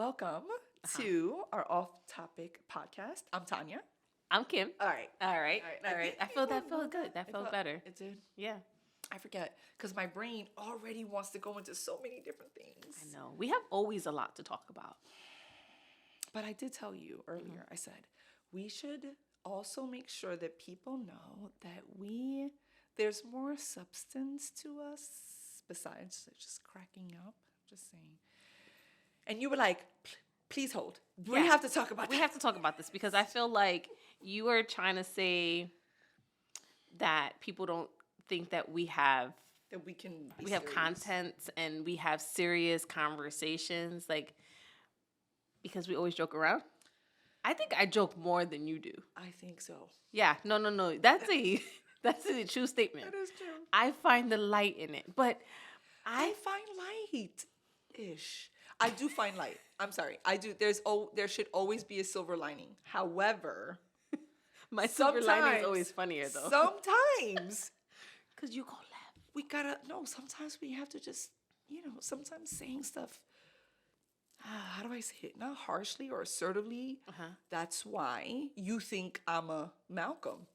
welcome to our off-topic podcast. I'm Tanya. I'm Kim. All right. I feel that felt good. That felt better. It did. Yeah. I forget because my brain already wants to go into so many different things. I know. We have always a lot to talk about. But I did tell you earlier, I said, we should also make sure that people know that there's more substance to us besides just cracking up. Just saying. And you were like, please hold. We have to talk about We have to talk about this because I feel like you are trying to say that people don't think that we have content and we have serious conversations, like, because we always joke around. I think I joke more than you do. I think so. Yeah, no. That's a true statement. That is true. I find the light in it, but I find light-ish. I do find light. I'm sorry. I do. There should always be a silver lining. However, my silver lining is always funnier though. Sometimes, because you go left. We gotta no. Sometimes we have to just sometimes saying stuff. How do I say it? Not harshly or assertively. That's why you think I'm a Malcolm.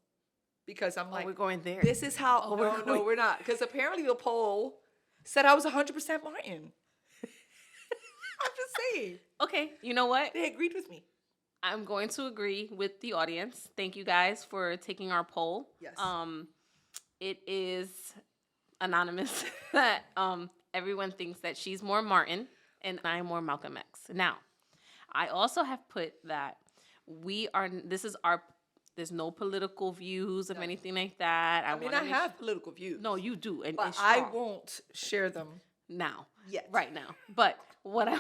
Because I'm like, we're going there. This is how. No, we're not. Because apparently the poll said I was 100% Martin. I'm just saying. Okay, you know what? They agreed with me. I'm going to agree with the audience. Thank you guys for taking our poll. Yes. It is anonymous that everyone thinks that she's more Martin and I'm more Malcolm X. Now, I also have put that there's no political views of anything like that. I have political views. No, you do. And but I won't share them now. Yet. Right now. But what I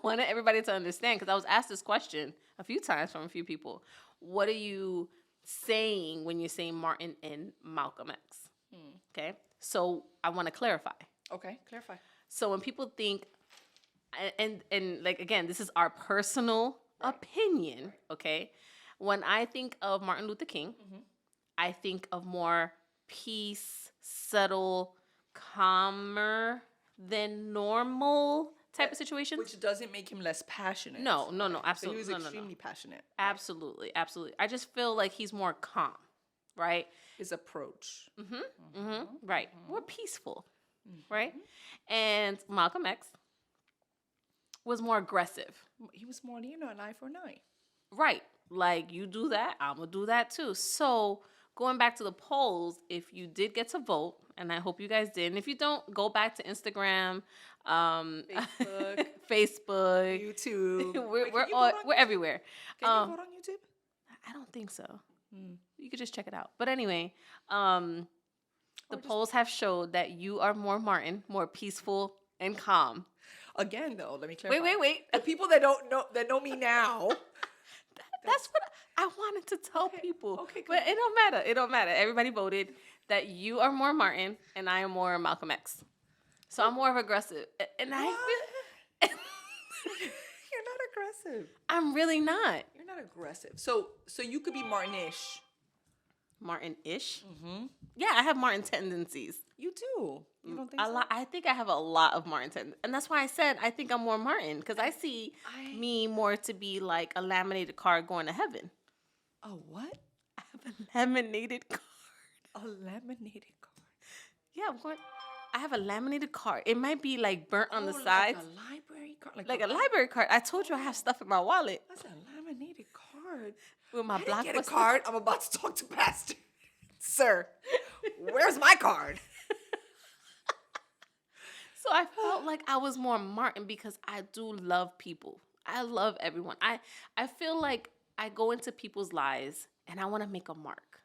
wanted everybody to understand, because I was asked this question a few times from a few people, what are you saying when you're saying Martin and Malcolm X? Okay? So I want to clarify. Okay, clarify. So when people think, and like, again, this is our personal opinion, okay? When I think of Martin Luther King, I think of more peace, subtle, calmer than normal type of situation. Which doesn't make him less passionate. No, absolutely. So he was extremely passionate. Absolutely. I just feel like he's more calm, right? His approach. Right. More peaceful, right? And Malcolm X was more aggressive. He was more, an eye for an eye. Right. Like, you do that, I'm going to do that too. So going back to the polls, if you did get to vote, and I hope you guys did, and if you don't, go back to Instagram, Facebook, YouTube. we're everywhere. Can you vote on YouTube? I don't think so. You could just check it out. But anyway, the polls have showed that you are more Martin, more peaceful and calm. Again, though, let me clarify. Wait. The people that know me now. That's what I wanted to tell people. Okay, but it don't matter. Everybody voted that you are more Martin and I am more Malcolm X. So I'm more of aggressive. And I feel You're not aggressive. I'm really not. You're not aggressive. So you could be Martin-ish. Martin-ish? Yeah, I have Martin tendencies. You do. You don't think so? I think I have a lot of Martin tendencies. And that's why I said I think I'm more Martin. Because I see me more to be like a laminated card going to heaven. A what? I have a laminated card. A laminated card? Yeah, I have a laminated card. It might be like burnt on the sides. Like a library card? Like a library card. I told you I have stuff in my wallet. That's a laminated card. With my blockbuster. Get a card. I'm about to talk to Pastor. Sir, where's my card? So I felt like I was more Martin because I do love people. I love everyone. I feel like I go into people's lives and I want to make a mark.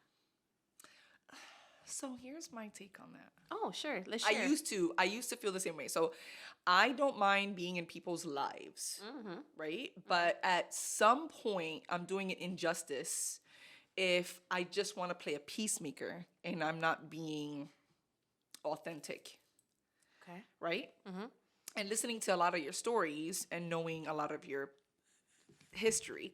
So here's my take on that. Oh, sure. Let's share. I used to feel the same way. So I don't mind being in people's lives, right? But at some point, I'm doing it injustice if I just want to play a peacemaker and I'm not being authentic. Okay. Right? And listening to a lot of your stories and knowing a lot of your history.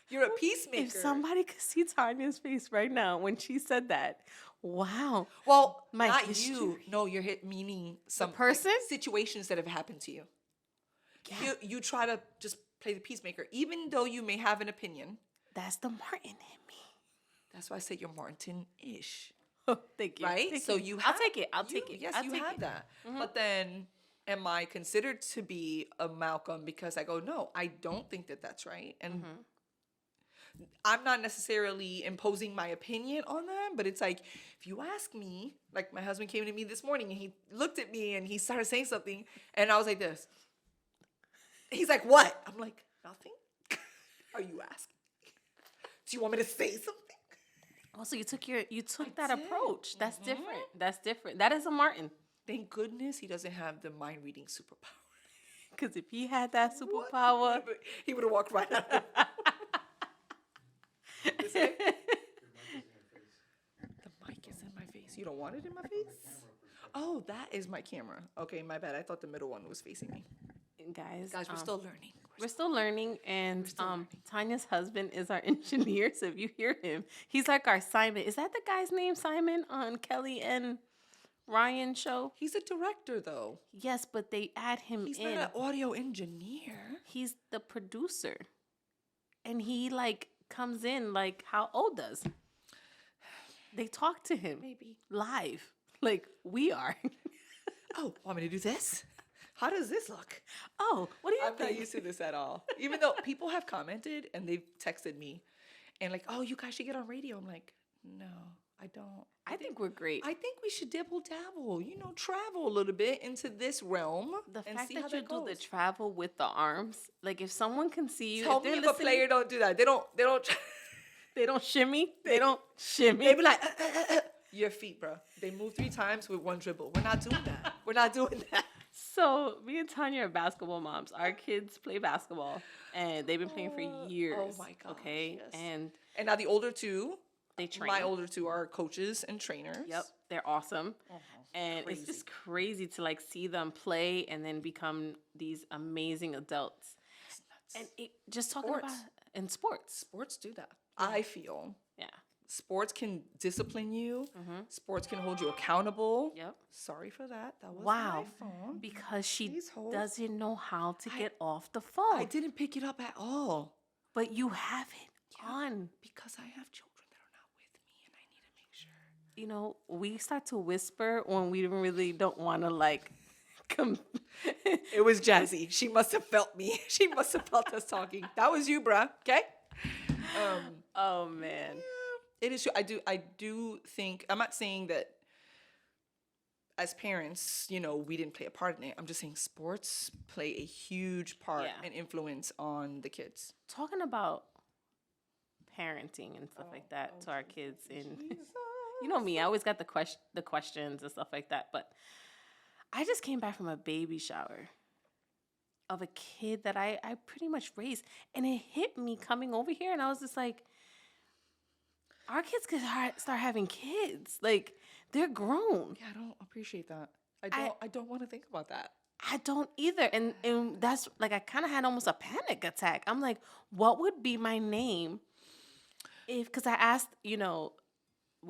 You're a peacemaker. If somebody could see Tanya's face right now when she said that, wow. Well, My not history. you. No, you're meaning some person? situations that have happened to you. you try to just play the peacemaker, even though you may have an opinion. That's the Martin in me. That's why I say you're Martin-ish. Oh, thank you. Right? Thank So you. I'll take it. I'll take it. Yes, I'll you take have it. that. But then, am I considered to be a Malcolm because I go, no, I don't think that that's right. And I'm not necessarily imposing my opinion on them, but it's like, if you ask me, like my husband came to me this morning and he looked at me and he started saying something and I was like this. He's like, what? I'm like, nothing. Are you asking? Do you want me to say something? Also, you took that did. approach. That's different. That's different. That is a Martin. Thank goodness he doesn't have the mind reading superpower. Because if he had that superpower, he would have walked right out of it. The mic is in my face. You don't want it in my face? Oh, that is my camera. Okay, my bad. I thought the middle one was facing me. guys, We're still learning. We're still learning, and learning. Tanya's husband is our engineer. So if you hear him, he's like our Simon. Is that the guy's name, Simon, on Kelly and Ryan show? He's a director, though. Yes, but they add him He's in. not an audio engineer. He's the producer, and he like comes in like how old does. They talk to him Maybe. live, like we are. Oh, want me to do this? How does this look? Oh, what do you I'm think? not used to this at all. Even though people have commented and they've texted me and like, oh, you guys should get on radio. I'm like, no, I don't. I think we're great. I think we should dibble dabble, travel a little bit into this realm. The and fact see that how you that do the goes. travel with the arms, like if someone can see you, Tell if me they're if a listening, player don't do that. They don't. they don't shimmy. They don't shimmy. They be like, your feet, bro. They move 3 times with 1 dribble. We're not doing that. We're not doing that. So me and Tanya are basketball moms. Our kids play basketball, and they've been playing for years. Oh my gosh. Okay, Yes. and now the older 2, they train. my older 2 are coaches and trainers. Yep, they're awesome. And it's just crazy to like see them play and then become these amazing adults. It's nuts. And it, just talking Sports. about in sports. Sports do that. I feel. Yeah. Sports can discipline you. Sports can hold you accountable. Yep. Sorry for that. That was Wow. my phone. Because she Please hold. doesn't know how to get off the phone. I didn't pick it up at all. But you have it on. Because I have children that are not with me and I need to make sure. You know, we start to whisper when we really don't want to like It was Jazzy. She must have felt me. She must have felt us talking. That was you, bruh. Okay? Oh man. It is true. I do think, I'm not saying that as parents, we didn't play a part in it. I'm just saying sports play a huge part and influence on the kids. Talking about parenting and stuff like that to our kids, and you know me, I always got the questions and stuff like that. But I just came back from a baby shower of a kid that I pretty much raised, and it hit me coming over here, and I was just like, our kids could start having kids. Like, they're grown. Yeah, I don't appreciate that. I don't want to think about that. I don't either. And that's like, I kind of had almost a panic attack. I'm like, what would be my name because I asked, we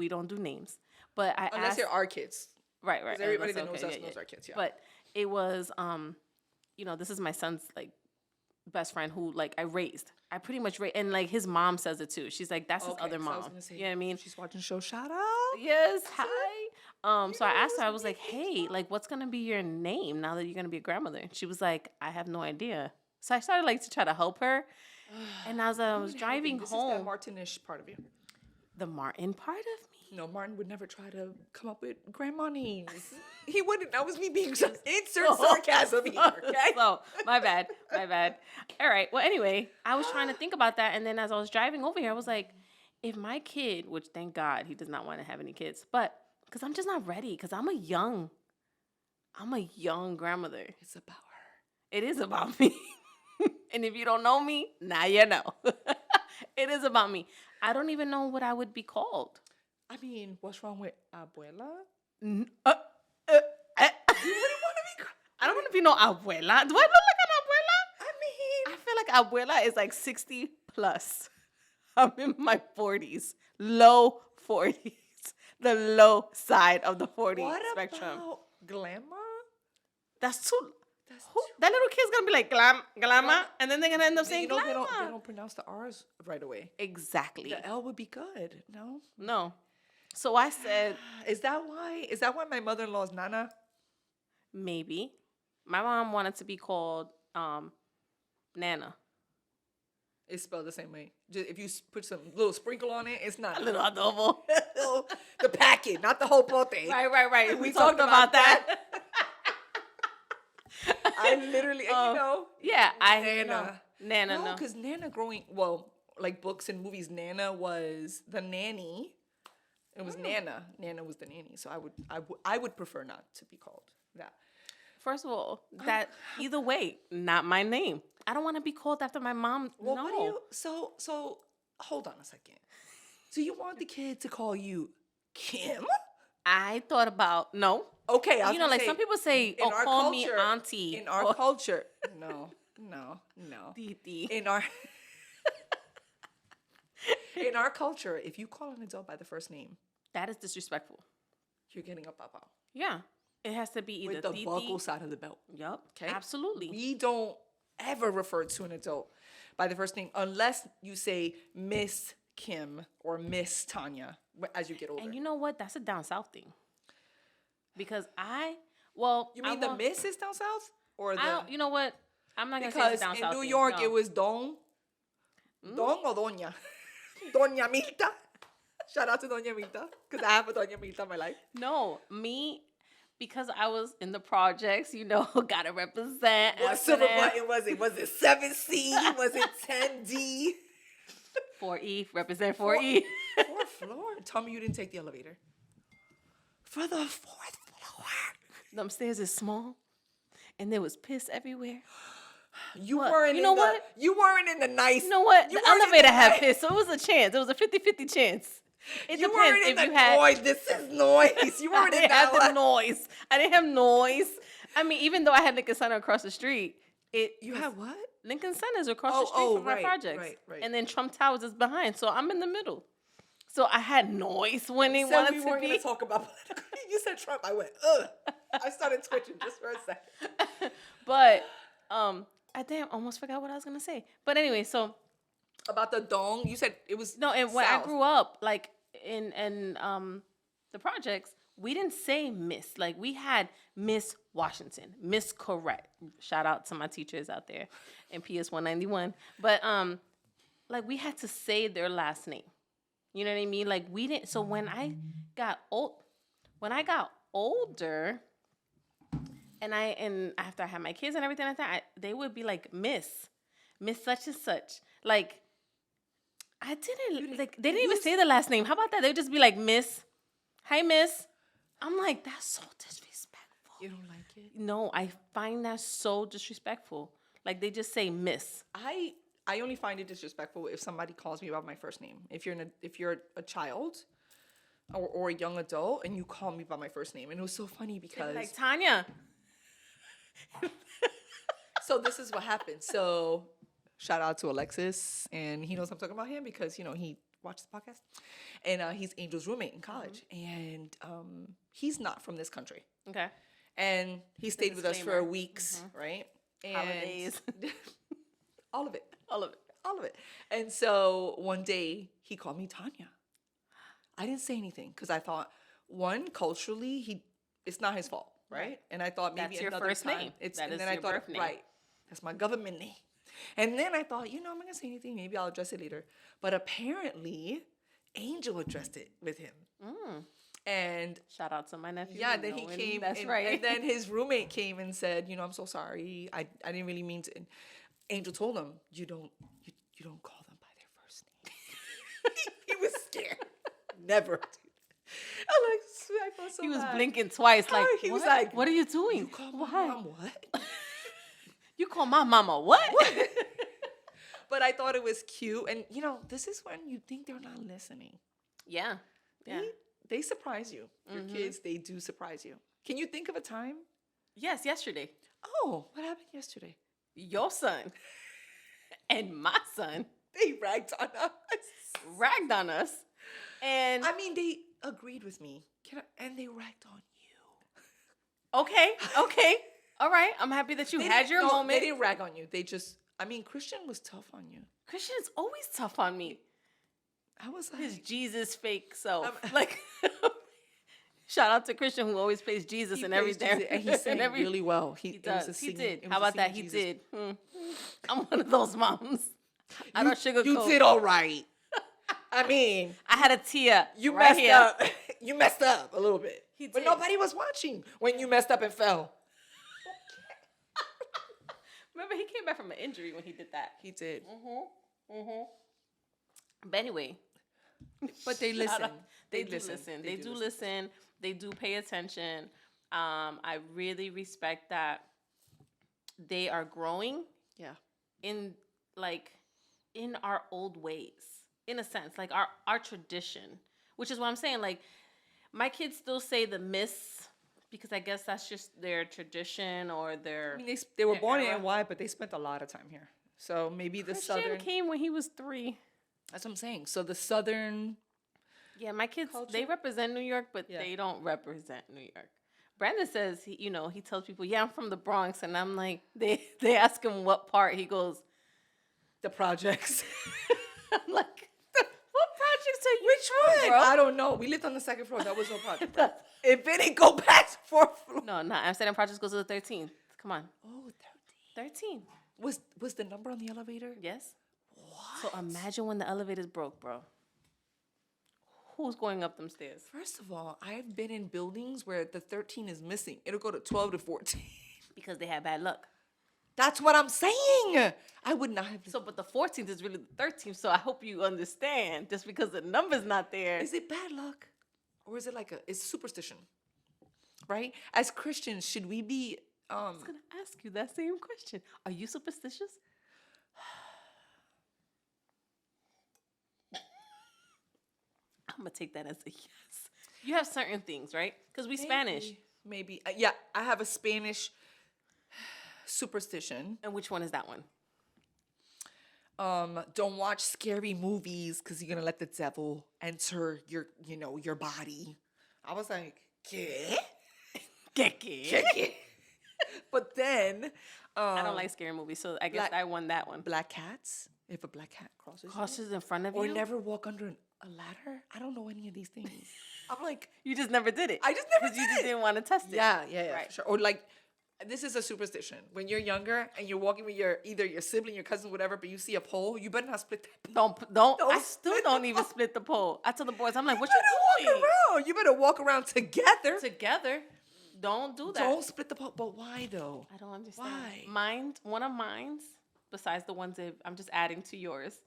don't do names, but Unless asked. they're our kids. Right. Because everybody that's that knows okay, us knows our kids, yeah. But it was, this is my son's, like, best friend who, like, I raised. I pretty much raised. And, like, his mom says it, too. She's like, that's his other mom. I was gonna say, you know what I mean? She's watching the show. Shout out. Yes. Hi. So I asked her, I was like, hey, like, what's going to be your name now that you're going to be a grandmother? And she was like, I have no idea. So I started, like, to try to help her. And as I was driving home. This is that Martinish part of you. The Martin part of me? No, Martin would never try to come up with grandma names. He wouldn't. That was me being insert sarcasm here, okay? So, my bad. All right. Well, anyway, I was trying to think about that. And then as I was driving over here, I was like, if my kid, which thank God he does not want to have any kids, but because I'm just not ready, because I'm a young grandmother. It's about her. It is about me. And if you don't know me, now you know. It is about me. I don't even know what I would be called. I mean, what's wrong with abuela? You wouldn't want to be. I don't want to be no abuela. Do I look like an abuela? I mean, I feel like abuela is like 60 plus. I'm in my 40s, low 40s, the low side of the 40 what spectrum. about glamour? That's too. That little kid's gonna be like glama, and then they're gonna end up saying you know, glama. they don't pronounce the R's right away. Exactly. The L would be good. No. No. So I said, Is that why? Is that why my mother-in-law is Nana? maybe. My mom wanted to be called Nana. It's spelled the same way. Just if you put some little sprinkle on it, it's not A little adobo. the packet, not the whole pote. Right. We We talked talked about about that. I literally, and you know, Yeah, I Nana. Nana, No, no. because Nana like books and movies, Nana was the nanny. It was Nana. Nana was the nanny. So I would prefer not to be called that. First of all, that either way, not my name. I don't want to be called after my mom. Well, no. what do you? So hold on a second. So you want the kid to call you Kim? I thought about no. Okay, I was You know, gonna like say, some people say, in our call me culture- auntie. In our or culture, no. Titi. In our culture, if you call an adult by the first name, That is disrespectful. you're getting a papa Yeah. It has to be either with the Titi. buckle side of the belt. Yup. Okay, Absolutely. We don't ever refer to an adult by the first name unless you say Miss Kim or Miss Tanya as you get older. And you know what? That's a down south thing. Because You mean the Miss is down south or the? you know what? I'm not gonna say Because it's a down in south New thing. York No. it was Don or Doña, Doña Milta. Shout out to Doña Milta because I have a Doña Milta in my life. No, me, because I was in the projects, you know, gotta represent. What silver button was it? Was it 7C? Was it 10D? 4E, represent 4E. Fourth floor? Tell me you didn't take the elevator. For the fourth floor. Them stairs is small, and there was piss everywhere. You What? weren't You know in what? You weren't in the nice. You know what? You The weren't in elevator the had nice- piss, so it was a chance. It was a 50-50 chance. It You depends weren't in if the you had. noise. This is noise. You I weren't in didn't have the that. noise. I didn't have noise. I mean, even though I had Lincoln Center across the street, You had what? Lincoln Center is across the street from my right, projects. right. And then Trump Towers is behind, so I'm in the middle. So I had noise when they Said wanted we to weren't be. going to talk about political. You said Trump. I went, ugh. I started twitching just for a second. But I almost forgot what I was gonna say. But anyway, so About the dong, you said it was no, and when I south. grew up, like in the projects, we didn't say Miss. Like we had Miss Washington, Miss Correct. Shout out to my teachers out there in PS 191. But like we had to say their last name. You know what I mean? Like we didn't. So when I got older, and after I had my kids and everything like that, they would be like Miss such and such. Like I didn't like. They didn't even say the last name. How about that? They'd just be like Miss. Hi, Miss. I'm like, that's so disrespectful. You don't like it? No, I find that so disrespectful. Like they just say Miss. I only find it disrespectful if somebody calls me by my first name. If you're a child or a young adult and you call me by my first name. And it was so funny because Like Tanya. so this is what happened. So shout out to Alexis, and he knows I'm talking about him because he watched the podcast, and he's Angel's roommate in college, and he's not from this country, Okay. and he stayed with us for disclaimer. weeks, right? And Holidays. all of it. All of it. All of it. And so one day he called me Tanya. I didn't say anything because I thought, one, culturally, it's not his fault, right? And I thought maybe That's your another first time, name. It's, That and is then I your thought, birth name. right, that's my government name. And then I thought, I'm not going to say anything. Maybe I'll address it later. But apparently, Angel addressed it with him. And Shout out to my nephew. yeah, then he knowing came. That's and, right. And then his roommate came and said, I'm so sorry. I didn't really mean to. And Angel told him, you don't call them by their first name. He was scared. Never. I felt so He was bad. blinking twice. Like He was what? like, "What are you doing? You call my Why? mom what? You call my mama what?" But I thought it was cute. And, this is when you think they're not listening. Yeah. Yeah. They surprise you. Your kids, they do surprise you. Can you think of a time? Yes, yesterday. Oh, what happened yesterday? Your son and my son They ragged on us. ragged on us. And I mean, they agreed with me. And they ragged on you. okay. All right, I'm happy that you had your moment. They didn't rag on you. They just, Christian was tough on you. Christian is always tough on me. I was like, His Jesus fake self. Like, shout out to Christian who always plays Jesus in everything. And he sang really well. He does. He did. How about that? He did. I'm one of those moms. I don't sugarcoat. You did all right. I had a tear. You right messed here. up. You messed up a little bit. He did. But nobody was watching when you messed up and fell. Remember, he came back from an injury when he did that. He did. But anyway. But they listen. They do listen. They do listen. They do pay attention. I really respect that they are growing. Yeah. In our old ways, in a sense, like our tradition, which is what I'm saying. Like, my kids still say the miss because I guess that's just their tradition or their. They were born in NY, but they spent a lot of time here. So maybe the Christian southern came when he was 3. That's what I'm saying. So the southern. Yeah, my kids, culture? they represent New York, but they don't represent New York. Brandon says, he tells people, yeah, I'm from the Bronx. And I'm like, they ask him what part. He goes, The projects. I'm like, what projects are you Which from, one? bro? I don't know. We lived on the second floor. That was no project. Bro. It didn't go back to 4th floor. No, Amsterdam projects goes to the 13th. Come on. Oh, 13. Was the number on the elevator? Yes. What? So imagine when the elevator's broke, bro. Who's going up them stairs? First of all, I've been in buildings where the 13 is missing. It'll go to 12 to 14. Because they had bad luck. That's what I'm saying. I would not have. So, but the 14th is really the 13th. So I hope you understand. Just because the number's not there. Is it bad luck? Or is it it's superstition? Right? As Christians, should we be... I was going to ask you that same question. Are you superstitious? I'm going to take that as a yes. You have certain things, right? Because we Spanish. Maybe. Yeah, I have a Spanish superstition. And which one is that one? Don't watch scary movies because you're going to let the devil enter your body. I was like, ¿qué? ¿Qué? But then... I don't like scary movies, so I guess I won that one. Black cats. If a black cat crosses in front of you? Or never walk under a ladder. I don't know any of these things. I'm like... You just never did it. I just never did it. You just didn't want to test it. Yeah, right. for sure. Or this is a superstition. When you're younger and you're walking with either your sibling, your cousin, whatever, but you see a pole, you better not split that pole. Don't. I still don't even split the pole. I tell the boys, I'm like, what you doing? Walk around. You better walk around together. Together. Don't do that. Don't split the pole. But why though? I don't understand. Why? One of mine's, besides the ones that I'm just adding to yours,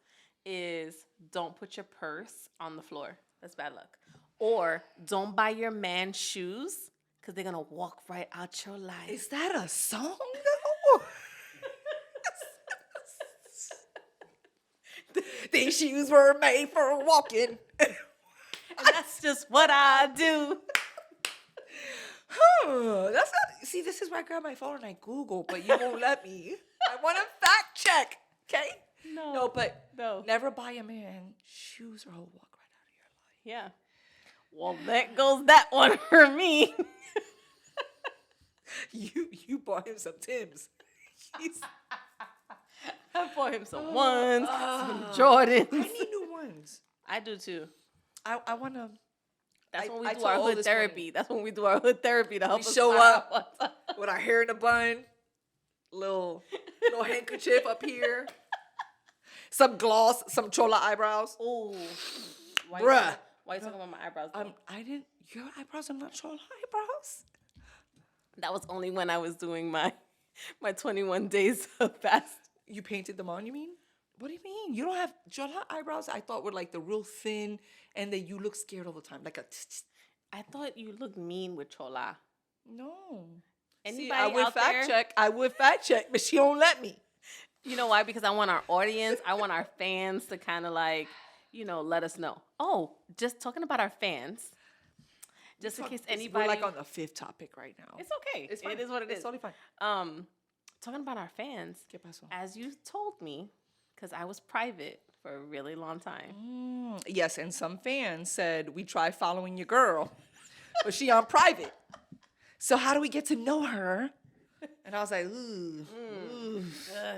is don't put your purse on the floor. That's bad luck. Or don't buy your man shoes because they're going to walk right out your life. Is that a song though? These shoes were made for walking. And that's just what I do. That's not. See, this is where I grab my phone and I Google, but you won't let me. I want to fact check. Okay? No. Never buy a man shoes or he'll walk right out of your life. Yeah. Well, that goes that one for me. You bought him some Timbs. I bought him some ones, some Jordans. I need new ones. I do too. I want to. That's when we do our hood therapy. That's when we do our hood therapy to help us show up with our hair in a bun, little handkerchief up here, some gloss, some chola eyebrows. Oh, bruh. Why are you talking about my eyebrows? Your eyebrows are not chola eyebrows. That was only when I was doing my 21 days of fast. You painted them on, you mean? What do you mean? You don't have chola eyebrows? I thought were like the real thin and that you look scared all the time. Like a... I thought you looked mean with chola. No. Anybody See, I would out fact there? check. I would fact check, but she don't let me. You know why? Because I want our audience, I want our fans to kind of let us know. Oh, just talking about our fans. Just in case anybody... We're on the 5th topic right now. It's okay. It's fine. It is what it is. It's totally fine. Talking about our fans, ¿Qué pasó? as you told me, because I was private for a really long time. Yes, and some fans said, we try following your girl, but she on private. So how do we get to know her And I was like, ooh.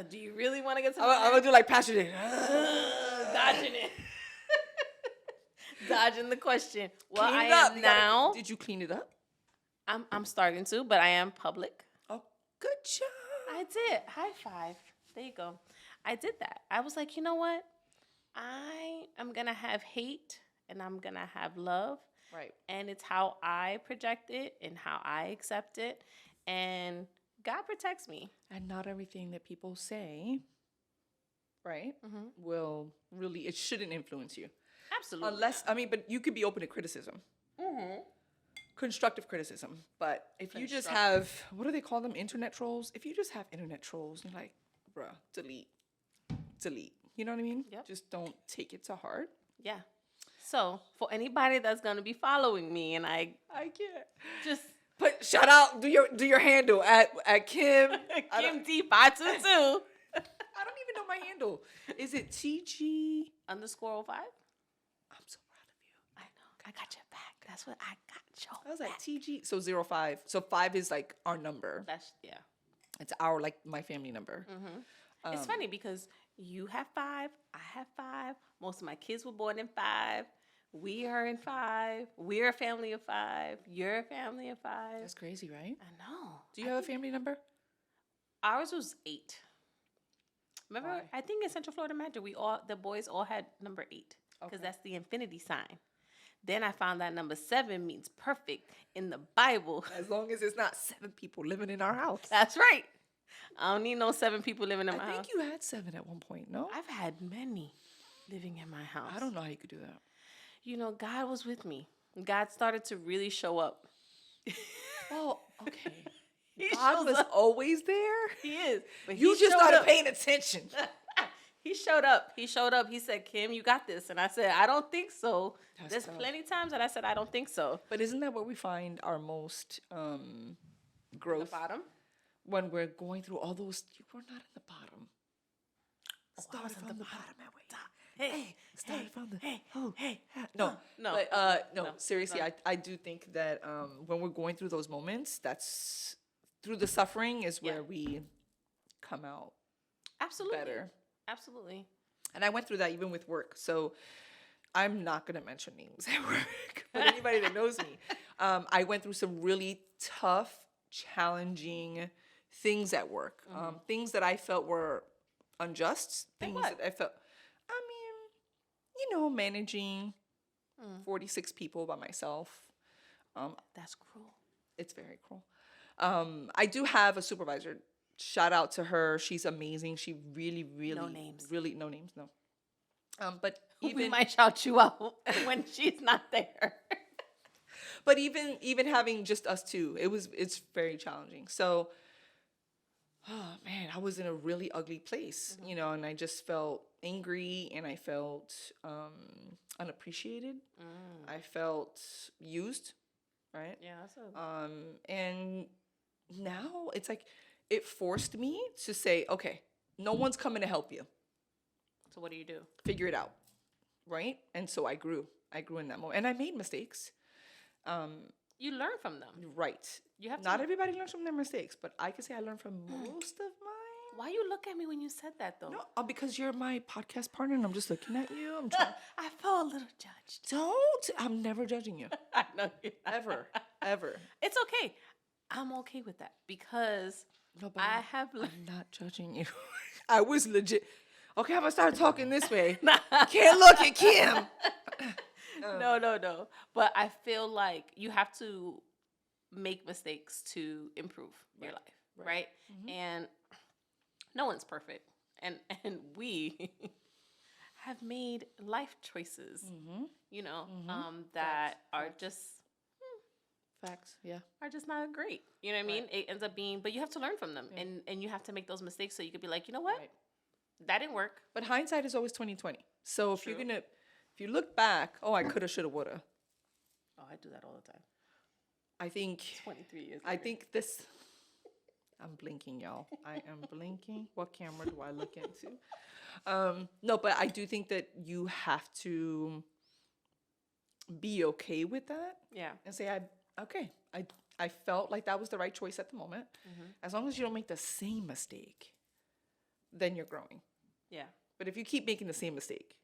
Do you really want to get to I'm going to do like Pastor did. dodging it? Dodging the question. Well, Clean I it up. am now. Did you clean it up? I'm starting to, but I am public. Oh, good job. I did. High five. There you go. I did that. I was like, you know what? I am going to have hate and I'm going to have love. Right. And it's how I project it and how I accept it. And God protects me. And not everything that people say, right, will really, it shouldn't influence you. Absolutely. Unless, I mean, but you could be open to criticism. Constructive criticism. But if you just have, what do they call them? Internet trolls? If you just have internet trolls, you're like, bruh, delete. You know what I mean? Yep. Just don't take it to heart. Yeah. So for anybody that's going to be following me, and I can't. just But shout out, do your handle at Kim. Kim D522. I don't even know my handle. Is it TG _05? I'm so proud of you. I know. I got your back. That's what I got your I was like back. TG. So 05. So 5 is like our number. That's yeah. It's our like my family number. It's funny because you have 5, I have 5. Most of my kids were born in 5. We are in 5. We're a family of 5. You're a family of 5. That's crazy, right? I know. Do you have a family number? Ours was 8. Remember, Why? I think in Central Florida Magic, the boys all had number 8 because that's the infinity sign. Then I found that number 7 means perfect in the Bible. As long as it's not 7 people living in our house. That's right. I don't need no 7 people living in my I house. think you had 7 at one point, no? I've had many living in my house. I don't know how you could do that. You know, God was with me. God started to really show up. Well, okay. He God shows was up. always there. He is. But You he just showed started up. paying attention. He showed up. He showed up. He said, Kim, you got this. And I said, I don't think so. That's There's tough. plenty of times that I said, I don't think so. But isn't that where we find our most The growth? bottom. When we're going through all those, you were not in the bottom. I Started was in from the the bottom. bottom, that way. Hey, Started from the. hey, Oh, hey. no, No. But, no. No. Seriously, No. I do think that when we're going through those moments, that's through the suffering is where we come out Absolutely. better. Absolutely. And I went through that even with work. So I'm not going to mention names at work, but anybody that knows me, I went through some really tough, challenging things at work. Things that I felt were unjust. Things what? that I felt, I mean, managing 46 people by myself. That's cruel. It's very cruel. I do have a supervisor. Shout out to her. She's amazing. She really, really, No names. really, no names, no. But We even, might shout you out when she's not there. but even having just us two, it's very challenging. So, oh man, I was in a really ugly place, and I just felt angry and I felt unappreciated. I felt used, right? Yeah, that's a... And now it's like it forced me to say, okay, no one's coming to help you. So what do you do? Figure it out, right? And so I grew in that moment, and I made mistakes. You learn from them. Right. You have to. Not everybody learns from their mistakes, but I can say I learned from most of mine. Why you look at me when you said that though? No, because you're my podcast partner, and I'm just looking at you. I'm trying. I felt a little judged. Don't. I'm never judging you. I know you Ever. It's okay. I'm okay with that because No, but I have. I'm not judging you. I was legit. Okay, I'm gonna start talking this way. Can't look at Kim. No. But I feel like you have to make mistakes to improve your life, right? And no one's perfect, and we have made life choices, that are just Facts. Yeah. are just not great. You know what I mean? It ends up being, but you have to learn from them, and you have to make those mistakes so you could be like, you know what, that didn't work. But hindsight is always 20/20. So if you look back, oh, I coulda, shoulda, woulda. Oh, I do that all the time. I think 23 years. I think this. I'm blinking, y'all. I am blinking. What camera do I look into? No, but I do think that you have to be okay with that Yeah. and say, I I felt like that was the right choice at the moment. As long as you don't make the same mistake, then you're growing. Yeah. But if you keep making the same mistake,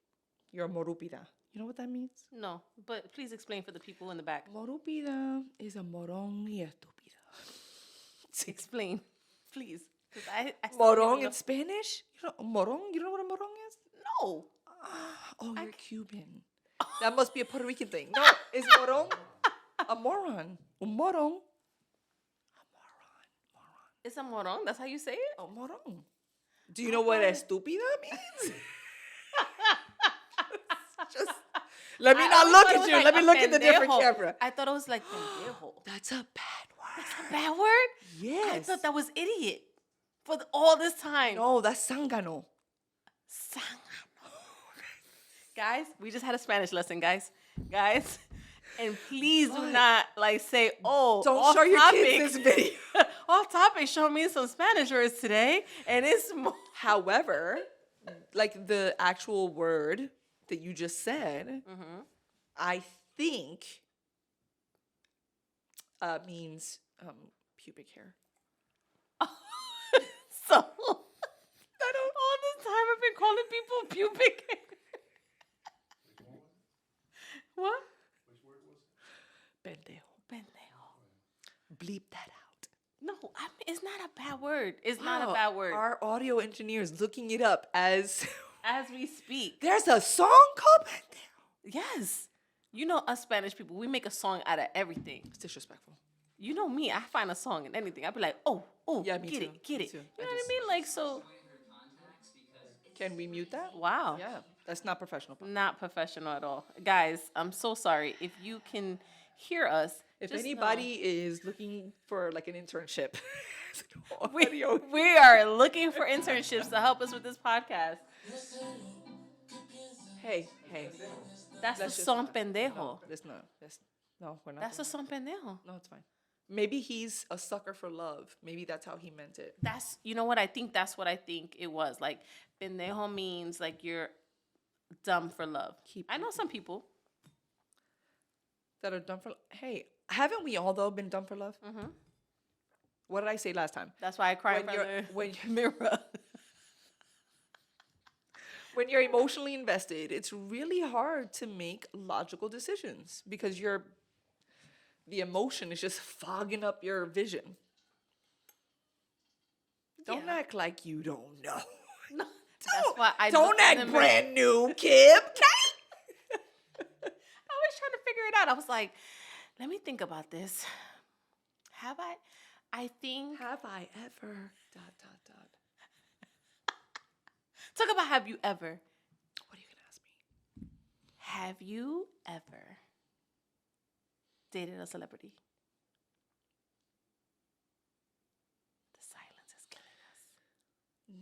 you're a morupida. You know what that means? No, but please explain for the people in the back. Morupida is a morón y estúpida. Explain, please. Because I still don't Morón even in Spanish? Morón? You know what a morón is? know. Oh, you're Cuban. That must be a Puerto Rican thing. No, is morón a moron? Un morón. It's a moron. That's how you say it. A morón. Do you know what estúpida means? Just let me not look at you. Let me look at the different camera. I thought it was like pendejo. That's a bad word. Bad word? Yes. I thought that was idiot for all this time. No, that's zángano. Guys, we just had a Spanish lesson, guys. And please do not like say, oh, don't show your kids this video. Off topic, show me some Spanish words today. And it's more. However, like the actual word that you just said, I think means pubic hair. So all this time I've been calling people pubic hair. What? Which word was it? Pendejo. Bleep that out. No, it's not a bad word. It's not a bad word. Our audio engineer is looking it up as we speak. there's a song called Pendejo. Yes. You know us Spanish people, we make a song out of everything. It's disrespectful. You know me, I find a song in anything. I'd be like, oh, Yeah, me get too. it, get Me it. too. You know what I mean? Like, so, Can we mute that? wow. Yeah, that's not professional. Not professional at all. Guys, I'm so sorry. If you can hear us, If just anybody is looking for like an internship, we are looking for internships to help us with this podcast. Hey. That's Let's the just son not. pendejo. No, we're not. That's the doing son pendejo. that. No, it's fine. Maybe he's a sucker for love. Maybe that's how he meant it. That's, you know what? I think that's what I think it was. Like, pendejo means like you're dumb for love. I know some people. That are dumb for. Hey, haven't we all though been dumb for love? Mm-hmm. What did I say last time? That's why I cry in front of the mirror. When you're emotionally invested, it's really hard to make logical decisions because the emotion is just fogging up your vision. Don't act like you don't know. No, that's why I don't look in act the brand new, Kim. I was trying to figure it out. I was like, let me think about this. Have I? I think. Have I ever? ... Talk about have you ever? What are you gonna ask me? Have you ever dated a celebrity? The silence is killing us.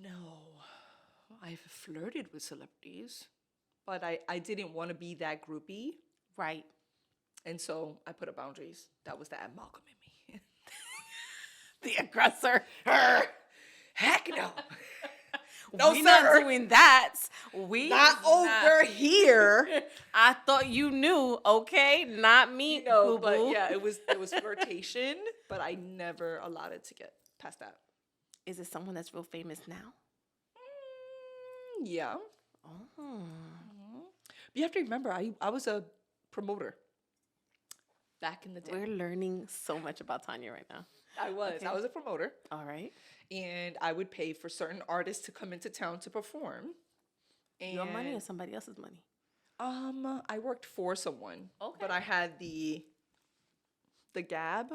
No, I've flirted with celebrities, but I didn't want to be that groupie. Right. And so I put up boundaries. That was the Malcolm in me. The aggressor. Heck no. No, We're sir. not doing that. Not over here. I thought you knew, okay? Not me, No, boo-boo. but yeah, it was flirtation, but I never allowed it to get past that. Is it someone that's real famous now? Yeah. Oh. Mm-hmm. You have to remember, I was a promoter back in the day. We're learning so much about Tanya right now. I was. Okay. I was a promoter. All right. And I would pay for certain artists to come into town to perform. And Your money or somebody else's money? I worked for someone. Okay. But I had the gab,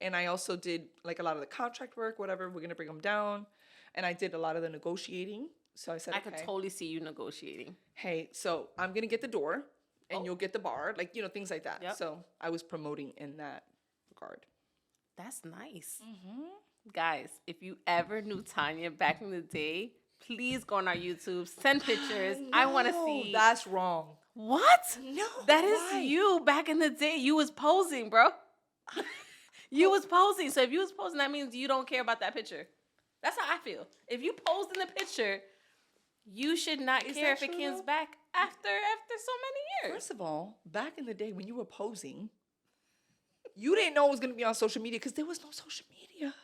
and I also did like a lot of the contract work, whatever. We're gonna bring them down, and I did a lot of the negotiating. So I said, I could totally see you negotiating. hey, so I'm gonna get the door, and you'll get the bar, like things like that. Yep. So I was promoting in that regard. That's nice. Mm-hmm. Guys, if you ever knew Tanya back in the day, please go on our YouTube, send pictures. I want to see. That's wrong. What? No. That is why? you back in the day. You was posing, bro. You was posing. So if you was posing, that means you don't care about that picture. That's how I feel. If you posed in the picture, you should not care if it true, comes though? back after so many years. First of all, back in the day when you were posing, You didn't know it was gonna be on social media because there was no social media.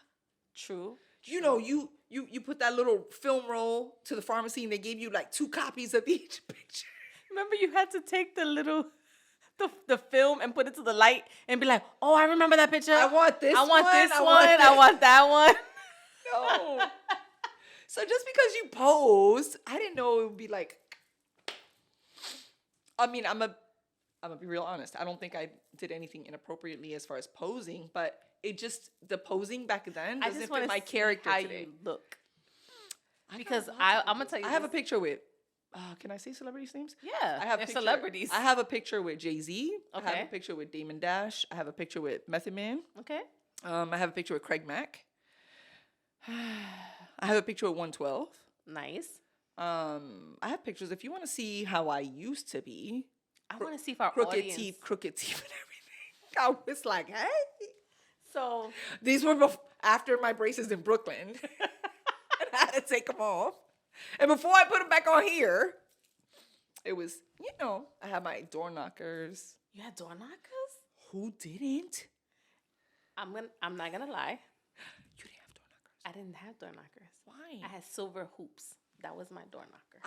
True. You know, you put that little film roll to the pharmacy and they gave you like 2 copies of each picture. Remember, you had to take the film and put it to the light and be like, "Oh, I remember that picture. I want this I want one, this I one. want I want that one." No. So just because you posed, I didn't know it would be like. I mean, I'm gonna be real honest. I don't think I did anything inappropriately as far as posing, but it just the posing back then I doesn't just fit want my character how today. you look. I got Because lots of I'm gonna pictures. tell you, I have a this. picture with. Can I say celebrities' names? Yeah, I have they're picture- celebrities. I have a picture with Jay-Z. I have Okay. a picture with Damon Dash. I have a picture with Method Man. Okay. I have a picture with Craig Mack. I have a picture with 112. Nice. I have pictures. If you want to see how I used to be, I want to see if our crooked audience. teeth, crooked teeth, and everything. I was like, hey. So These were after my braces in Brooklyn. And I had to take them off. And before I put them back on here, it was, I had my door knockers. you had door knockers. Who didn't? I'm not gonna lie. You didn't have door knockers. I didn't have door knockers. Why? I had silver hoops. That was my door knocker.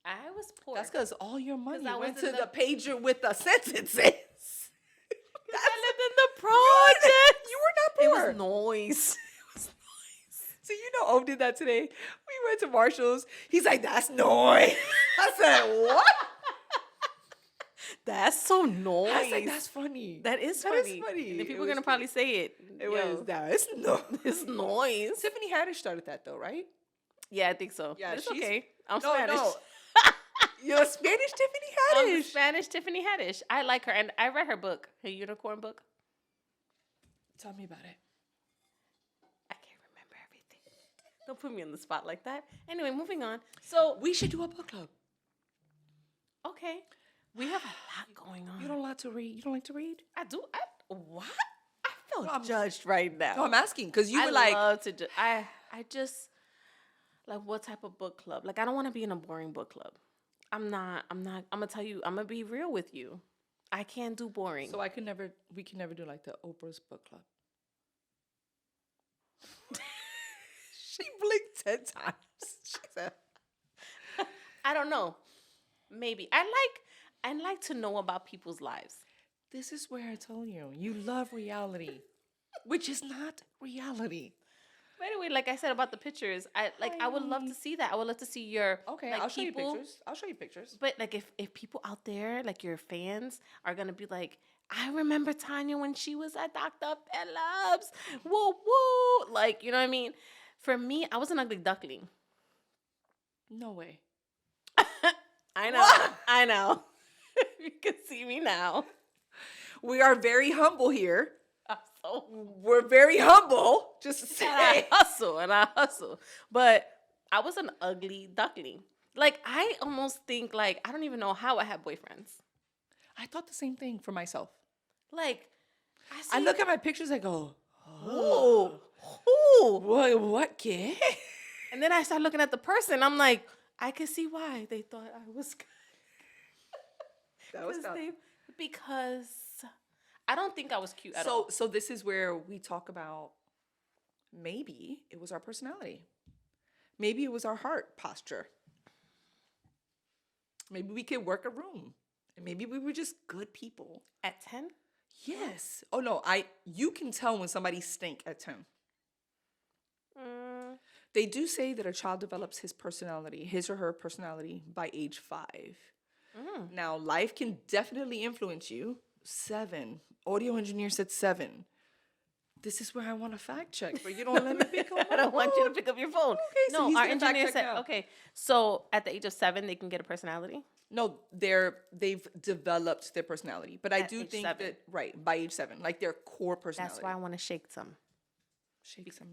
I was poor. That's because all your money I went was to in the pager with the sentences. I lived in the project. You were not poor. It was noise. So O did that today. We went to Marshall's. He's like, that's noise. I said, what? That's so noise. I was like, that's funny. That is That funny. is funny. And the It people are was gonna probably say it. It was that. It's no. It's noise. Tiffany Haddish started that though, right? Yeah, I think so. Yeah, But it's she's- okay. I'm No, Spanish. no. You're Spanish Tiffany I'm Haddish. Spanish Tiffany Haddish. I like her, and I read her book, her unicorn book. Tell me about it. I can't remember everything. Don't put me on the spot like that. Anyway, moving on. So, We should do a book club. okay, we have a lot going on. You don't like to read. You don't like to read? I do. What? I feel No, I'm- judged right now. No, I'm asking because you I were like, love to. I just like what type of book club? Like I don't want to be in a boring book club. I'm not. I'm gonna tell you. I'm gonna be real with you. I can't do boring. so we can never do like the Oprah's book club. She blinked 10 times. She said, I don't know. Maybe I like to know about people's lives. this is where I told you, you love reality, which is not reality. But anyway, like I said about the pictures, I would love to see that. I would love to see your Okay, like, I'll show people. you pictures. I'll show you pictures. But like if people out there, like your fans, are gonna be like, I remember Tanya when she was at Dr. Phillips. Woo woo. Like, you know what I mean? For me, I was an ugly duckling. No way. I know. I know. You can see me now. We are very humble here. I'm so We're very humble. Just to and I say. hustle. But I was an ugly duckling. Like I almost think like I don't even know how I had boyfriends. I thought the same thing for myself. Like I look at my pictures, I go, oh, what kid? and then I start looking at the person. I'm like, I can see why they thought I was good. That was tough. Because I don't think I was cute at all. So this is where we talk about maybe it was our personality. Maybe it was our heart posture. Maybe we could work a room. And maybe we were just good people. At 10? Yes. Oh no, you can tell when somebody stink at 10. They do say that a child develops his or her personality by age 5. Now, life can definitely influence you. 7. Audio engineer said 7. This is where I want to fact check, but you don't let me pick up. I don't want you to pick up your phone. Okay, so no, he's our gonna fact engineer check said, now. okay, so at the age of 7, they can get a personality? No, they've developed their personality, but I At do age think 7. that by age 7, like their core personality. That's why I want to shake some. Shake some.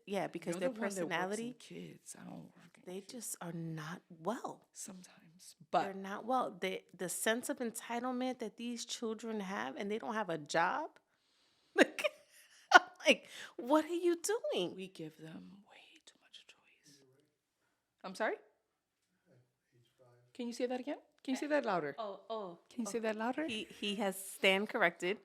Yeah, because You're their the one that works in personality, kids. I don't work in they just are not well. sometimes, They're but not well. The sense of entitlement that these children have, and they don't have a job. Like, I'm like, what are you doing? we give them way too much choice. I'm sorry. Can you say that again? Can you say that louder? Oh. Can you say that louder? He has stand corrected.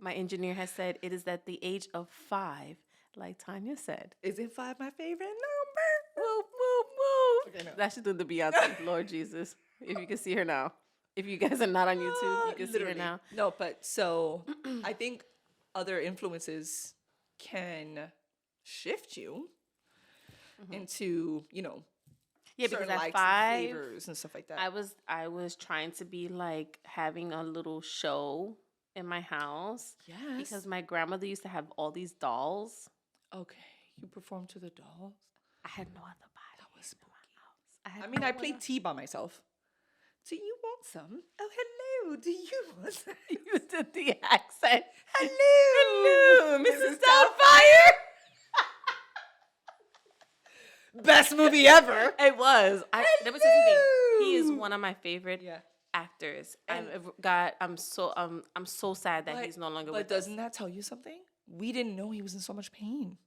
My engineer has said it is at the age of 5, like Tanya said. Isn't 5 my favorite number? Whoop, whoop, whoop. Okay, no. That's just doing the Beyonce. Lord Jesus. If you can see her now. If you guys are not on YouTube, you can see her Literally. now. No, but so I think other influences can shift you into, Yeah, certain because at likes 5, and flavors and stuff like that. I was trying to be like having a little show in my house. Yes. Because my grandmother used to have all these dolls. Okay, you perform to the dolls. I had no other body. That was spooky. I I mean, I played tea by myself. Do you want some? Oh, hello. Do you want some? You did the accent. Hello, Mrs. Doubtfire. Best movie ever. It was. Let me tell you something. He is one of my favorite Yeah. actors. And- I'm so sad that he's no longer But with us. doesn't that tell you something? We didn't know he was in so much pain.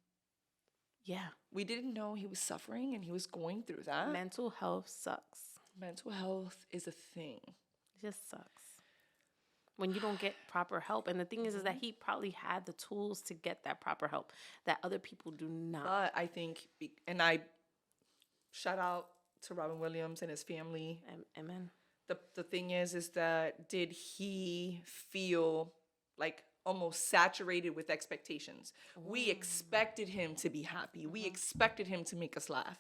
Yeah. We didn't know he was suffering and he was going through that. Mental health sucks. Mental health is a thing. It just sucks. When you don't get proper help. And the thing is that he probably had the tools to get that proper help that other people do not. But I think, and I shout out to Robin Williams and his family. Amen. The thing is that did he feel like almost saturated with expectations? We expected him to be happy. We expected him to make us laugh.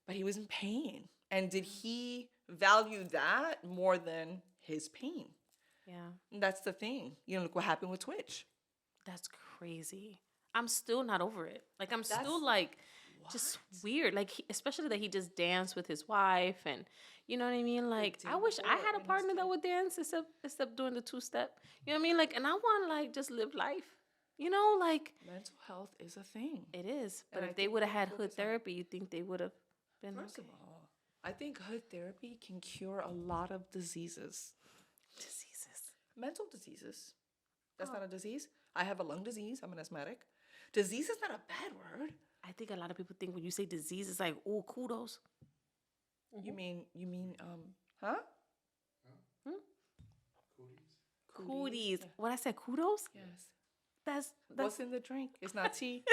But he was in pain. And did he value that more than his pain? Yeah. And that's the thing. Look what happened with Twitch. That's crazy. I'm still not over it. Like, I'm still That's- like, just weird. Like, especially that he just danced with his wife, and you know what I mean. Like, I wish I had a partner that would dance except doing the 2-step. You know what I mean? Like, and I want to like just live life. Like Mental health is a thing. it is. But And I if they think would have we had focus hood on- therapy, you think they would have been First okay. of all, I think hood therapy can cure a lot of diseases. Diseases. Mental diseases. That's not a disease. I have a lung disease. I'm an asthmatic. Disease is not a bad word. I think a lot of people think when you say disease, it's like, oh, kudos. You mean, huh? Cooties. What I said, kudos? Yes. That's What's in the drink? It's not tea.